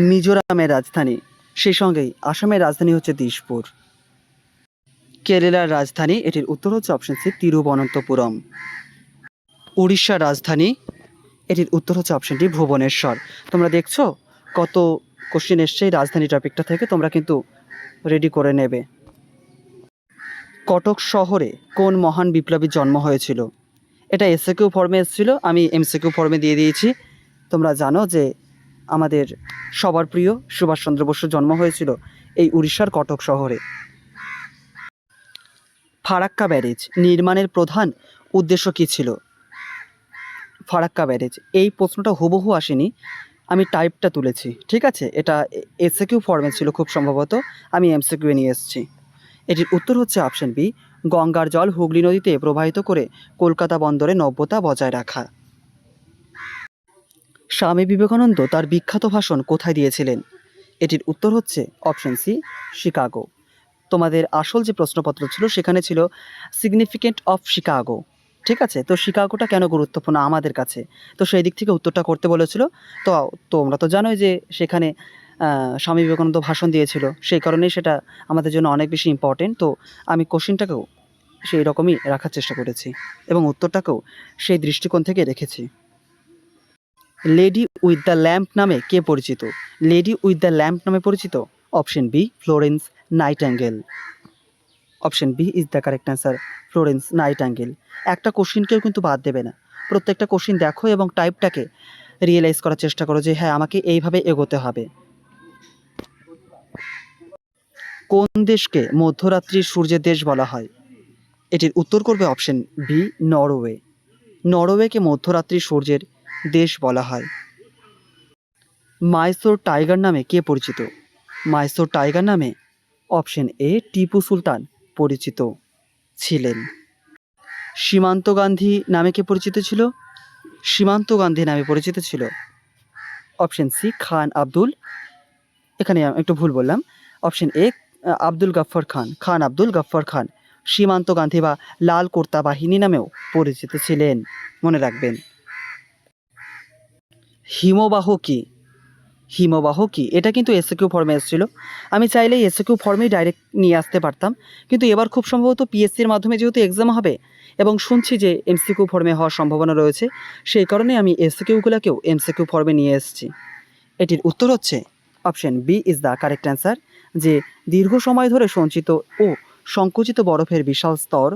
মিজোরামের রাজধানী, সেই সঙ্গেই আসামের রাজধানী হচ্ছে দিশপুর। কেরালার রাজধানী, এটির উত্তর হচ্ছে অপশন সি তিরুবনন্তপুরম। উড়িষ্যার রাজধানী, এটির উত্তর হচ্ছে অপশন ডি ভুবনেশ্বর। তোমরা দেখছো কত কোশ্চেন এসছে এই রাজধানী টপিকটা থেকে, তোমরা কিন্তু রেডি করে নেবে। কটক শহরে কোন মহান বিপ্লবীর জন্ম হয়েছিল? এটা এসএকিউ ফর্মে এসেছিলো, আমি এমসিকিউ ফর্মে দিয়ে দিয়েছি। তোমরা জানো যে আমাদের সবার প্রিয় সুভাষচন্দ্র বসুর জন্ম হয়েছিল এই উড়িষ্যার কটক শহরে। ফারাক্কা ব্যারেজ নির্মাণের প্রধান উদ্দেশ্য কী ছিল? ফারাক্কা ব্যারেজ, এই প্রশ্নটা হুবহু আসেনি, আমি টাইপটা তুলেছি, ঠিক আছে? এটা এসএকিউ ফর্মে ছিল খুব সম্ভবত, আমি এমসিকিউ নিয়ে এসেছি। এটির উত্তর হচ্ছে অপশন বি, গঙ্গার জল হুগলি নদীতে প্রবাহিত করে কলকাতা বন্দরে নব্যতা বজায় রাখা। স্বামী বিবেকানন্দ তার বিখ্যাত ভাষণ কোথায় দিয়েছিলেন? এটির উত্তর হচ্ছে অপশন সি শিকাগো। তোমাদের আসল যে প্রশ্নপত্র ছিল সেখানে ছিল সিগনিফিকেন্ট অফ শিকাগো, ঠিক আছে? তো শিকাগোটা কেন গুরুত্বপূর্ণ আমাদের কাছে, তো সেই দিক থেকে উত্তরটা করতে বলেছিল। তো তোমরা তো জানোই যে সেখানে স্বামী বিবেকানন্দ ভাষণ দিয়েছিল, সেই কারণেই সেটা আমাদের জন্য অনেক বেশি ইম্পর্টেন্ট। তো আমি কোশ্চিনটাকেও সেই রকমই রাখার চেষ্টা করেছি এবং উত্তরটাকেও সেই দৃষ্টিকোণ থেকে রেখেছি। লেডি উইথ দ্য ল্যাম্প নামে কে পরিচিত? লেডি উইথ দ্য ল্যাম্প নামে পরিচিত option B Florence Nightingale. Option B is the correct answer, Florence Nightingale. একটা কোশ্চিনকেও কিন্তু বাদ দেবে না, প্রত্যেকটা কোশ্চিন দেখো এবং টাইপটাকে রিয়েলাইজ করার চেষ্টা করো যে হ্যাঁ আমাকে এইভাবে এগোতে হবে। কোন দেশকে মধ্যরাত্রির সূর্যের দেশ বলা হয়? এটির উত্তর করবে অপশন বি নরওয়ে। নরওয়েকে মধ্যরাত্রির সূর্যের দেশ বলা হয়। মাইসোর টাইগার নামে কে পরিচিত? মাইসোর টাইগার নামে অপশন এ টিপু সুলতান পরিচিত ছিলেন। সীমান্ত গান্ধী নামে কে পরিচিত ছিল? সীমান্ত গান্ধী নামে পরিচিত ছিল অপশন সি খান আব্দুল, এখানে একটু ভুল বললাম, অপশন এ আব্দুল গফ্ফর খান, খান আব্দুল গফ্ফর খান সীমান্ত গান্ধী বা লাল কোর্তা বাহিনী নামেও পরিচিত ছিলেন, মনে রাখবেন। হিমবাহ কি? হিমবাহ কি? এটা কিন্তু এসএকিউ ফর্মে এসেছিল। আমি চাইলে এসএকিউ ফর্মেই ডাইরেক্ট নিয়ে আসতে পারতাম, কিন্তু এবার খুব সম্ভবত পিএসসির মাধ্যমে যেহেতু এক্সাম হবে এবং শুনছি যে এমসিকিউ ফর্মে হওয়ার সম্ভাবনা রয়েছে, সেই কারণে আমি এসএকিউগুলোকেও এমসিকিউ ফর্মে নিয়ে এসেছি। এটির উত্তর হচ্ছে option B is the correct answer, যে দীর্ঘ সময় ধরে সঞ্চিত ও সংকুচিত বরফের বিশাল স্তর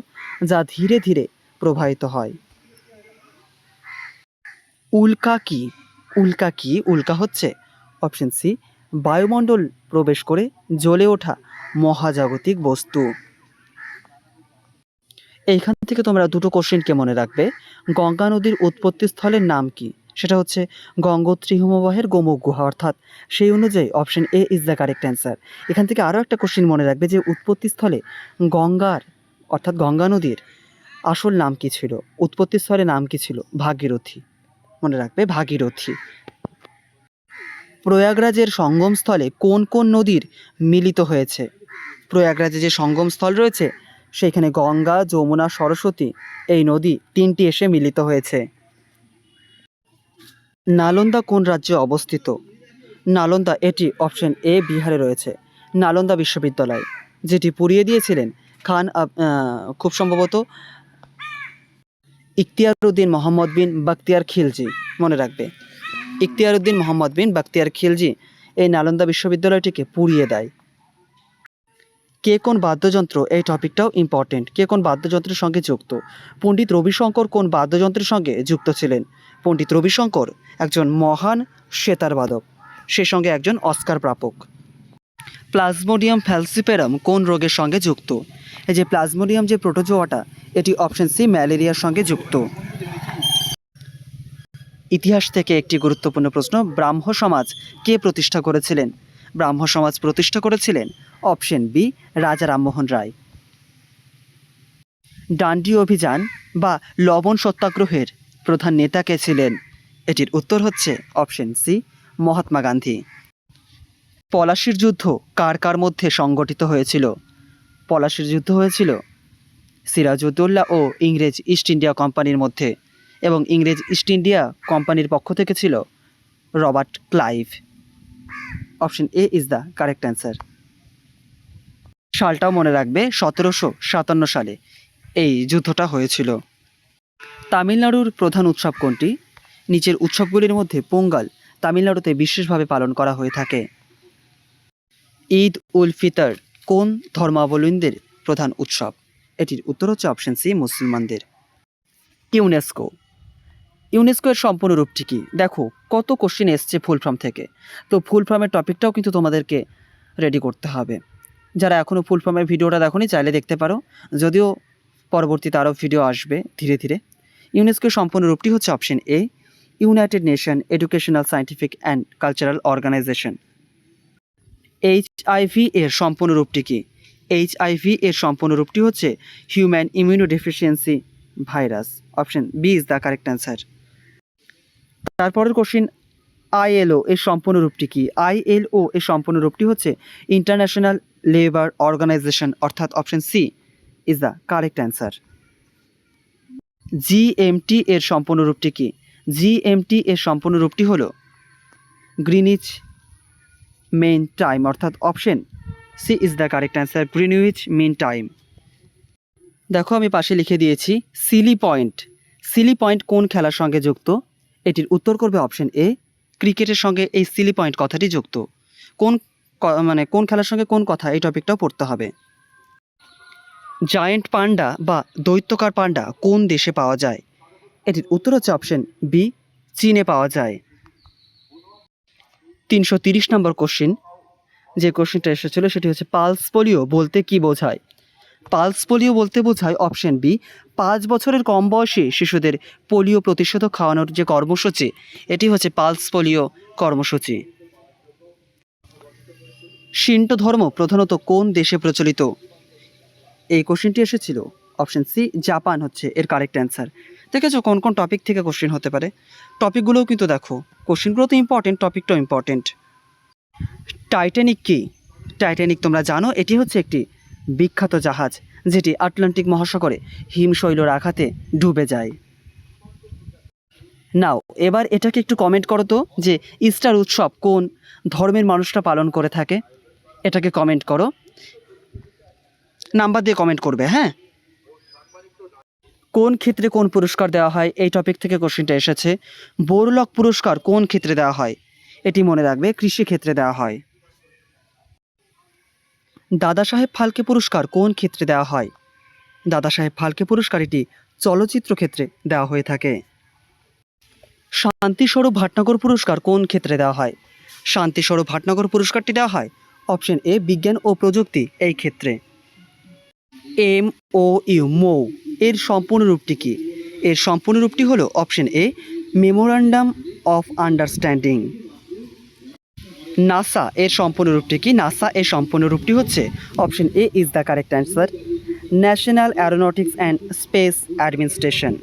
যা ধীরে ধীরে প্রবাহিত হয়। উল্কা কি? উল্কা কি? উল্কা হচ্ছে অপশন সি বায়ুমণ্ডল প্রবেশ করে জ্বলে ওঠা মহাজাগতিক বস্তু। এইখান থেকে তোমরা দুটো কোশ্চেনকে মনে রাখবে। গঙ্গা নদীর উৎপত্তি স্থলের নাম কি? সেটা হচ্ছে গঙ্গোত্রী হিমবাহের গোমুখ গুহা, অর্থাৎ সেই অনুযায়ী option A is the correct answer. এখান থেকে আরও একটা কোশ্চেন মনে রাখবে যে উৎপত্তি স্থলে গঙ্গার অর্থাৎ গঙ্গা নদীর আসল নাম কি ছিল? উৎপত্তি স্থলে নাম কি ছিল? ভাগীরথী। মনে রাখবে ভাগীরথী। প্রয়াগরাজের সঙ্গমস্থলে কোন কোন নদীর মিলিত হয়েছে? প্রয়াগরাজে যে সঙ্গম স্থল রয়েছে সেইখানে গঙ্গা, যমুনা, সরস্বতী এই নদী তিনটি এসে মিলিত হয়েছে। নালন্দা কোন রাজ্যে অবস্থিত? নালন্দা এটি অপশন এ বিহারে রয়েছে। নালন্দা বিশ্ববিদ্যালয়, যেটি পুড়িয়ে দিয়েছিলেন খান খুব সম্ভবত ইখতিয়ারউদ্দিন মোহাম্মদ বিন বাখতিয়ার খিলজি। মনে রাখবে ইখতিয়ারউদ্দিন মোহাম্মদ বিন বাখতিয়ার খিলজি এই নালন্দা বিশ্ববিদ্যালয়টিকে পুড়িয়ে দেয়। কে কোন বাদ্যযন্ত্র, এই টপিকটাও ইম্পর্টেন্ট। কে কোন বাদ্যযন্ত্রের সঙ্গে যুক্ত? পণ্ডিত রবিশঙ্কর কোন বাদ্যযন্ত্রের সঙ্গে যুক্ত ছিলেন? পণ্ডিত রবিশঙ্কর একজন মহান সেতারবাদক, সে সঙ্গে একজন অস্কার প্রাপক। প্লাজমোডিয়াম ফ্যালসিপেরাম কোন রোগের সঙ্গে যুক্ত? এই যে প্লাজমোডিয়াম যে প্রোটোজোয়াটা, এটি অপশন সি ম্যালেরিয়ার সঙ্গে যুক্ত। ইতিহাস থেকে একটি গুরুত্বপূর্ণ প্রশ্ন, ব্রাহ্ম সমাজ কে প্রতিষ্ঠা করেছিলেন? ব্রাহ্ম সমাজ প্রতিষ্ঠা করেছিলেন অপশন বি রাজা রামমোহন রায়। ডান্ডি অভিযান বা লবণ সত্যাগ্রহের প্রধান নেতা কে ছিলেন? এটির উত্তর হচ্ছে অপশন সি মহাত্মা গান্ধী। পলাশির যুদ্ধ কার কার মধ্যে সংগঠিত হয়েছিল? পলাশির যুদ্ধ হয়েছিল সিরাজউদ্দৌলা ও ইংরেজ ইস্ট ইন্ডিয়া কোম্পানির মধ্যে, এবং ইংরেজ ইস্ট ইন্ডিয়া কোম্পানির পক্ষ থেকে ছিল Robert Clive. Option A is the correct answer. সালটাও মনে রাখবে 1757 সালে এই যুদ্ধটা হয়েছিল। তামিলনাড়ুর প্রধান উৎসব কোনটি? নিচের উৎসবগুলির মধ্যে পোঙ্গল তামিলনাড়ুতে বিশেষভাবে পালন করা হয়ে থাকে। ঈদ উল ফিতর কোন ধর্মাবলম্বীদের প্রধান উৎসব? এটির উত্তর হচ্ছে অপশন সি মুসলমানদের। ইউনেস্কো, ইউনেস্কো এর সম্পূর্ণ রূপটি কী? দেখো কত কোশ্চেন এসছে ফুল ফর্ম থেকে, তো ফুল ফর্মের টপিকটাও কিন্তু তোমাদেরকে রেডি করতে হবে। যারা এখনও ফুল ফর্মের ভিডিওটা দেখোনি চাইলে দেখতে পারো, যদিও পরবর্তীতে আরও ভিডিও আসবে ধীরে ধীরে। ইউনেস্কোর সম্পূর্ণ রূপটি হচ্ছে option A United Nation Educational Scientific and Cultural Organization. HIV এর সম্পূর্ণ রূপটি কী? এইচআইভি এর সম্পূর্ণ রূপটি হচ্ছে human immunodeficiency virus. Option B is the correct answer. তারপরের কোশ্চিন, আইএলও এর সম্পূর্ণ রূপটি কী? আইএলও এর সম্পূর্ণ রূপটি হচ্ছে ইন্টারন্যাশনাল লেবার অর্গানাইজেশন, অর্থাৎ option C is the correct answer. GMT এর সম্পূর্ণ রূপটি কী? জিএমটি এর সম্পূর্ণ রূপটি হলো গ্রিনিচ মেন টাইম, অর্থাৎ option C is the correct answer, Greenwich mean time. দেখো আমি পাশে লিখে দিয়েছি সিলি পয়েন্ট। সিলি পয়েন্ট কোন খেলার সঙ্গে যুক্ত? এটির উত্তর করবে অপশন এ ক্রিকেটের সঙ্গে এই সিলি পয়েন্ট কথাটি যুক্ত। কোন কোন খেলার সঙ্গে কোন কথা, এই টপিকটাও পড়তে হবে। জায়েন্ট পান্ডা বা দৈত্যকার পান্ডা কোন দেশে পাওয়া যায়? এটির উত্তর হচ্ছে অপশন বি চীনে পাওয়া যায়। 330 নম্বর কোশ্চিন, যে কোশ্চিনটা এসেছিল সেটি হচ্ছে পালস পোলিও বলতে কি বোঝায়? পালস পোলিও বলতে বোঝায় অপশন বি 5 বছরের কম বয়সী শিশুদের পোলিও প্রতিষেধক খাওয়ানোর যে কর্মসূচি, এটি হচ্ছে পালস পোলিও কর্মসূচি। শিন্টো ধর্ম প্রধানত কোন দেশে প্রচলিত? এই কোশ্চেনটি এসেছিল অপশন সি জাপান হচ্ছে এর কারেক্ট অ্যান্সার। দেখেছো কোন কোন টপিক থেকে কোশ্চেন হতে পারে, টপিকগুলোও কিন্তু দেখো, কোশ্চেনগুলো তো ইম্পর্টেন্ট, টপিকটাও ইম্পর্টেন্ট। টাইটানিক কি? টাইটানিক তোমরা জানো এটি হচ্ছে একটি বিখ্যাত জাহাজ যেটি আটলান্টিক মহাসাগরে হিমশৈলর আঘাতে ডুবে যায়। নাও এবার এটাকে একটু কমেন্ট করো তো যে ইস্টার উৎসব কোন ধর্মের মানুষরা পালন করে থাকে। এটাকে কমেন্ট করো, নাম্বার দিয়ে কমেন্ট করবে। হ্যাঁ, কোন ক্ষেত্রে কোন পুরস্কার দেওয়া হয়, এই টপিক থেকে কোশ্চেনটা এসেছে। বড়লাক পুরস্কার কোন ক্ষেত্রে দেওয়া হয়, এটি মনে রাখবে, কৃষি ক্ষেত্রে দেওয়া হয়। দাদা সাহেব ফালকে পুরস্কার কোন ক্ষেত্রে দেওয়া হয়, দাদা সাহেব ফালকে পুরস্কার এটি চলচ্চিত্র ক্ষেত্রে দেওয়া হয়ে থাকে। শান্তিস্বরূপ ভাটনগর পুরস্কার কোন ক্ষেত্রে দেওয়া হয়, শান্তিস্বরূপ ভাটনগর পুরস্কারটি দেওয়া হয় অপশন এ বিজ্ঞান ও প্রযুক্তি এই ক্ষেত্রে। MOU মৌ এর সম্পূর্ণ রূপটি কি, এর সম্পূর্ণ রূপটি হলো option A memorandum of understanding. NASA এর সম্পূর্ণ রূপটি কি, নাসা এর সম্পূর্ণ রূপটি হচ্ছে option A is the correct answer, national Aeronautics and space administration.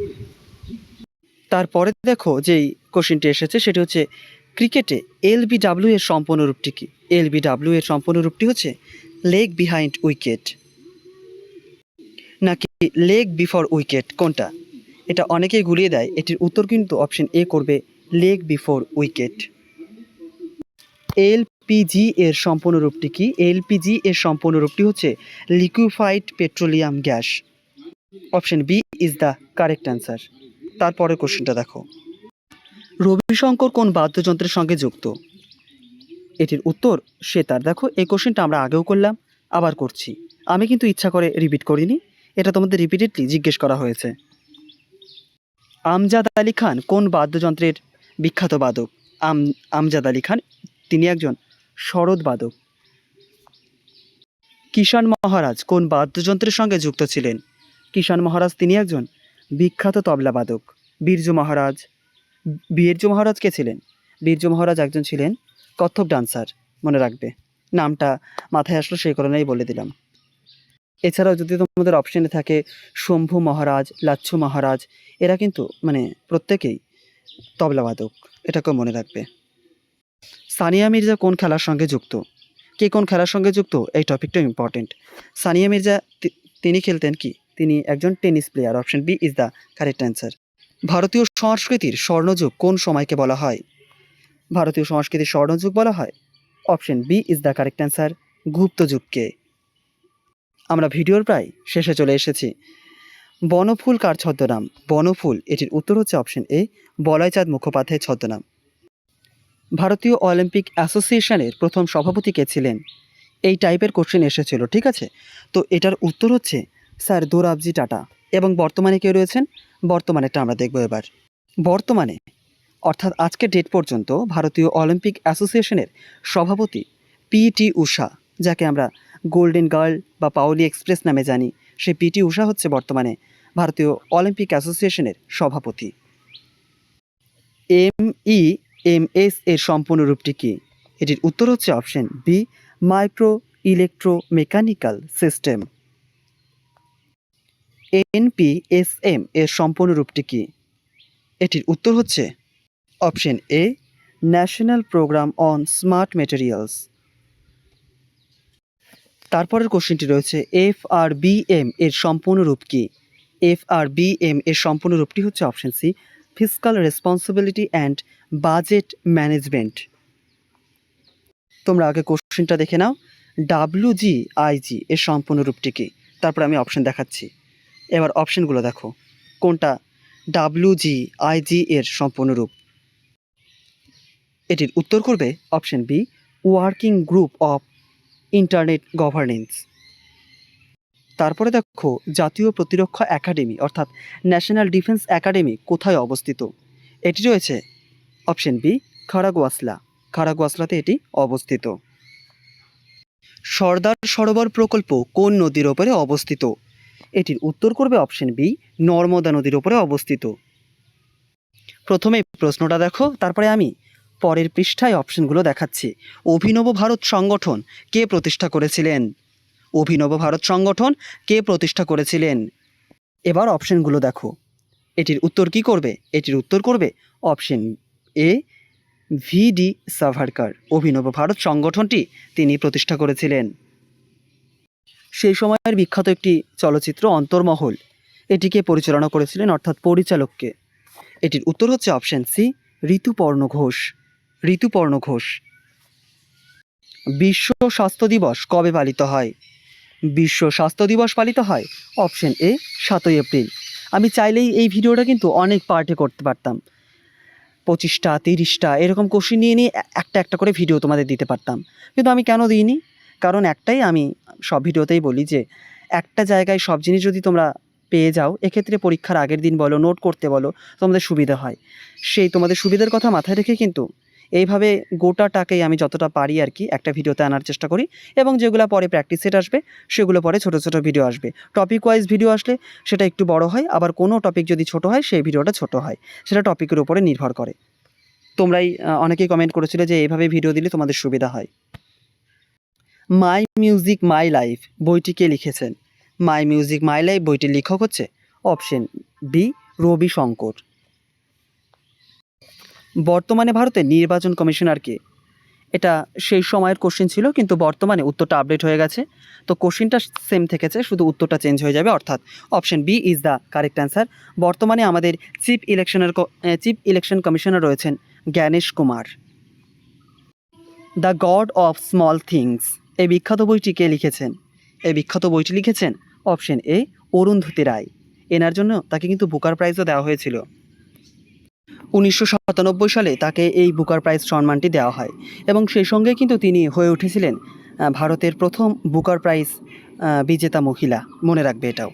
তারপরে দেখো যেই কোশ্চেনটি এসেছে সেটি হচ্ছে ক্রিকেটে LBW এর সম্পূর্ণ রূপটি কি, LBW এর সম্পূর্ণ রূপটি হচ্ছে লেগ বিহাইন্ড উইকেট নাকি লেগ বিফোর উইকেট, কোনটা? এটা অনেকেই গুলিয়ে দেয়, এটির উত্তর কিন্তু অপশন এ করবে লেগ বিফোর উইকেট। LPG এর সম্পূর্ণ রূপটি কি, LPG এর সম্পূর্ণ রূপটি হচ্ছে liquefied petroleum gas, option B is the correct answer. তারপরের কোশ্চেনটা দেখো, রবিশঙ্কর কোন বাদ্যযন্ত্রের সঙ্গে যুক্ত, এটির উত্তর সেতার। দেখো এই কোশ্চেনটা আমরা আগেও করলাম, আবার করছি, আমি কিন্তু ইচ্ছা করে রিপিট করিনি, এটা তোমাদের রিপিটেডলি জিজ্ঞেস করা হয়েছে। আমজাদ আলী খান কোন বাদ্যযন্ত্রের বিখ্যাত বাদক, আমজাদ আলী খান তিনি একজন সরোদ বাদক। কিষাণ মহারাজ কোন বাদ্যযন্ত্রের সঙ্গে যুক্ত ছিলেন, কিষাণ মহারাজ তিনি একজন বিখ্যাত তবলা বাদক। বীরজু মহারাজ, বীরজু মহারাজ কে ছিলেন, বীরজু মহারাজ একজন ছিলেন কত্থক ডান্সার, মনে রাখবে, নামটা মাথায় আসলো সেই কারণেই বলে দিলাম। এছাড়াও যদি তোমাদের অপশনে থাকে শম্ভু মহারাজ, লাচ্ছু মহারাজ, এরা কিন্তু মানে প্রত্যেকেই তবলাবাদক, এটাকেও মনে রাখবে। সানিয়া মির্জা কোন খেলার সঙ্গে যুক্ত, কে কোন খেলার সঙ্গে যুক্ত, এই টপিকটা ইম্পর্টেন্ট। সানিয়া মির্জা তিনি খেলতেন কি, তিনি একজন tennis player, option B is the correct answer. ভারতীয় সংস্কৃতির স্বর্ণযুগ কোন সময়কে বলা হয়, ভারতীয় সংস্কৃতির স্বর্ণযুগ বলা হয় option B is the correct answer, Gupta যুগকে। আমরা ভিডিওর প্রায় শেষে চলে এসেছি। বনফুল কার ছদ্মনাম, বনফুল এটির উত্তর হচ্ছে অপশন এ বলয়চাঁদ মুখোপাধ্যায়ের ছদ্মনাম। ভারতীয় অলিম্পিক অ্যাসোসিয়েশনের প্রথম সভাপতি কে ছিলেন, এই টাইপের কোশ্চেন এসেছিল, ঠিক আছে। তো এটার উত্তর হচ্ছে স্যার দোরাবজি টাটা। এবং বর্তমানে কে রয়েছেন, বর্তমানেটা আমরা দেখব এবার। বর্তমানে অর্থাৎ আজকের ডেট পর্যন্ত ভারতীয় অলিম্পিক অ্যাসোসিয়েশনের সভাপতি PT ঊষা, যাকে আমরা গোল্ডেন গার্ল বা পাওলি এক্সপ্রেস নামে জানি, সেই PT ঊষা হচ্ছে বর্তমানে ভারতীয় অলিম্পিক অ্যাসোসিয়েশনের সভাপতি। MEMS এর সম্পূর্ণ রূপটি কি, এটির উত্তর হচ্ছে option B micro electromechanical system. NPSM এর সম্পূর্ণ রূপটি কি, এটির উত্তর হচ্ছে option A national programme on smart materials. তারপরের কোশ্চেনটি রয়েছে FRBM এর সম্পূর্ণ রূপ কি, FRBM এর সম্পূর্ণ রূপটি হচ্ছে option C fiscal responsibility and budget management. তোমরা আগে কোশ্চেনটা দেখে নাও, WGIG এর সম্পূর্ণ রূপটি কি, তারপর আমি অপশন দেখাচ্ছি। এবার অপশনগুলো দেখো, কোনটা WGIG এর সম্পূর্ণ রূপ, এটির উত্তর করবে option be working group of internet governance. তারপরে দেখো জাতীয় প্রতিরক্ষা একাডেমি অর্থাৎ ন্যাশনাল ডিফেন্স একাডেমি কোথায় অবস্থিত, এটি রয়েছে অপশন বি খারাগুয়াসলা, খারাগুয়াসলাতে এটি অবস্থিত। সর্দার সরোবর প্রকল্প কোন নদীর ওপরে অবস্থিত, এটির উত্তর করবে অপশন বি নর্মদা নদীর ওপরে অবস্থিত। প্রথমে প্রশ্নটা দেখো, তারপরে আমি পরের পৃষ্ঠায় অপশনগুলো দেখাচ্ছি। অভিনব ভারত সংগঠন কে প্রতিষ্ঠা করেছিলেন, অভিনব ভারত সংগঠন কে প্রতিষ্ঠা করেছিলেন। এবার অপশনগুলো দেখো, এটির উত্তর কি করবে, এটির উত্তর করবে অপশন এ VD সাভারকার, অভিনব ভারত সংগঠনটি তিনি প্রতিষ্ঠা করেছিলেন। সেই সময়ের বিখ্যাত একটি চলচ্চিত্র অন্তর্মহল, এটিকে পরিচালনা করেছিলেন অর্থাৎ পরিচালককে, এটির উত্তর হচ্ছে অপশন সি, ঋতুপর্ণ ঘোষ। ঋতুপর্ণ ঘোষ। বিশ্ব স্বাস্থ্য দিবস কবে পালিত হয়? বিশ্ব স্বাস্থ্য দিবস পালিত হয় অপশন এ, 7ই এপ্রিল। আমি চাইলেই এই ভিডিওটা কিন্তু অনেক পার্টে করতে পারতাম, 25টা 30টা এরকম কোশ্চেন নিয়ে নিয়ে একটা একটা করে ভিডিও তোমাদের দিতে পারতাম, কিন্তু আমি কেন দিইনি? কারণ একটাই, আমি সব ভিডিওতেই বলি যে একটা জায়গায় সব জিনিস যদি তোমরা পেয়ে যাও, এক্ষেত্রে পরীক্ষার আগের দিন বলো, নোট করতে বলো, তোমাদের সুবিধা হয়। সেই তোমাদের সুবিধার কথা মাথায় রেখে কিন্তু এইভাবে গোটাটাকেই আমি যতটা পারি আর কি একটা ভিডিওতে আনার চেষ্টা করি, এবং যেগুলো পরে প্র্যাকটিস সেট আসবে সেগুলো পরে ছোটো ছোটো ভিডিও আসবে। টপিক ওয়াইজ ভিডিও আসলে সেটা একটু বড় হয়, আবার কোনো টপিক যদি ছোট হয় সেই ভিডিওটা ছোট হয়, সেটা টপিকের উপরে নির্ভর করে। তোমরাই অনেকেই কমেন্ট করেছিলে যে এইভাবে ভিডিও দিলে তোমাদের সুবিধা হয়। মাই মিউজিক মাই লাইফ বইটি কে লিখেছেন? মাই মিউজিক মাই লাইফ বইটির লেখক হচ্ছে অপশন বি, রবি শঙ্কর। বর্তমানে ভারতের নির্বাচন কমিশনার কে? এটা সেই সময়ের কোশ্চেন ছিল, কিন্তু বর্তমানে উত্তরটা আপডেট হয়ে গেছে, তো কোশ্চেনটা সেম থেকেছে, শুধু উত্তরটা চেঞ্জ হয়ে যাবে, অর্থাৎ option B is the correct answer. বর্তমানে আমাদের চিফ ইলেকশন কমিশনার রয়েছেন Gyanesh Kumar. The God of Small Things এই বিখ্যাত বইটি কে লিখেছেন? এই বিখ্যাত বইটি লিখেছেন অপশন এ, অরুন্ধতী রায়। এনার জন্য তাকে কিন্তু বুকার প্রাইজও দেওয়া হয়েছিল। 1997 সালে তাকে এই বুকার প্রাইজ সম্মানটি দেওয়া হয়, এবং সেই সঙ্গে কিন্তু তিনি হয়ে উঠেছিলেন ভারতের প্রথম বুকার প্রাইজ বিজেতা মহিলা, মনে রাখবে এটাও।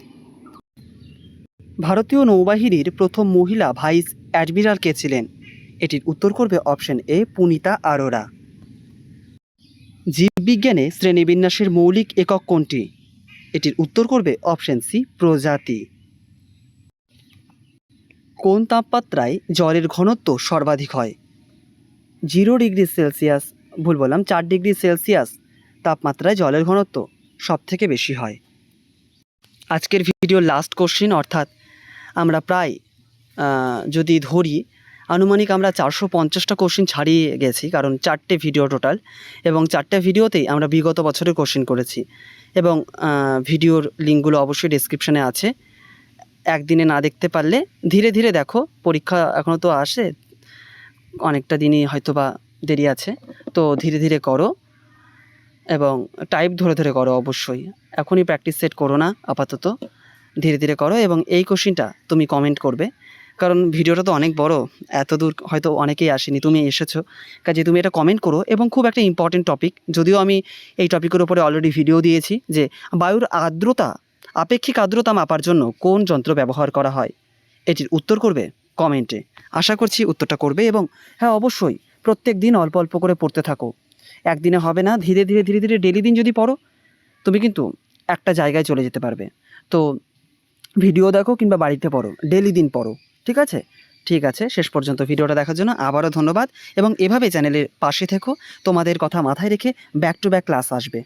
ভারতীয় নৌবাহিনীর প্রথম মহিলা ভাইস অ্যাডমিরাল কে ছিলেন? এটির উত্তর করবে অপশন এ, পুনিতা আরোরা। জীববিজ্ঞানে শ্রেণীবিন্যাসের মৌলিক একক কোনটি? এটির উত্তর করবে অপশন সি, প্রজাতি। কোন তাপমাত্রায় জলের ঘনত্ব সর্বাধিক হয়? 0 ডিগ্রি সেলসিয়াস, ভুল বললাম, 4 ডিগ্রি সেলসিয়াস তাপমাত্রায় জলের ঘনত্ব সব থেকে বেশি হয়। আজকের ভিডিওর লাস্ট কোশ্চিন, অর্থাৎ আমরা প্রায় যদি ধরি আনুমানিক আমরা 450টা কোশ্চিন ছাড়িয়ে গেছি, কারণ 4টে ভিডিও টোটাল, এবং 4টে ভিডিওতেই আমরা বিগত বছরের কোশ্চিন করেছি, এবং ভিডিওর লিঙ্কগুলো অবশ্যই ডেসক্রিপশানে আছে। একদিনে না দেখতে পারলে ধীরে ধীরে দেখো, পরীক্ষা এখনও তো আসে, অনেকটা দিনই হয়তো বা দেরি আছে, তো ধীরে ধীরে করো এবং টাইপ ধরে ধরে করো। অবশ্যই এখনই প্র্যাকটিস সেট করো না, আপাতত ধীরে ধীরে করো, এবং এই কোশ্চিনটা তুমি কমেন্ট করবে, কারণ ভিডিওটা তো অনেক বড়, এত দূর হয়তো অনেকেই আসেনি, তুমি এসেছো, কাজে তুমি এটা কমেন্ট করো। এবং খুব একটা ইম্পর্টেন্ট টপিক, যদিও আমি এই টপিকের উপরে অলরেডি ভিডিও দিয়েছি, যে বায়ুর আর্দ্রতা, আপেক্ষিক আর্দ্রতা মাপার জন্য কোন যন্ত্র ব্যবহার করা হয়? এটির উত্তর করবে কমেন্টে। আশা করছি উত্তরটা করবে, এবং হ্যাঁ অবশ্যই প্রত্যেক দিন অল্প অল্প করে পড়তে থাকো, একদিনে হবে না, ধীরে ধীরে ধীরে ধীরে ডেলি দিন যদি পড়ো, তুমি কিন্তু একটা জায়গায় চলে যেতে পারবে। তো ভিডিও দেখো কিংবা বাড়িতে পড়ো, ডেলি দিন পড়ো, ঠিক আছে? ঠিক আছে, শেষ পর্যন্ত ভিডিওটা দেখার জন্য আবারও ধন্যবাদ, এবং এভাবে চ্যানেলের পাশে থেকো, তোমাদের কথা মাথায় রেখে ব্যাক টু ব্যাক ক্লাস আসবে।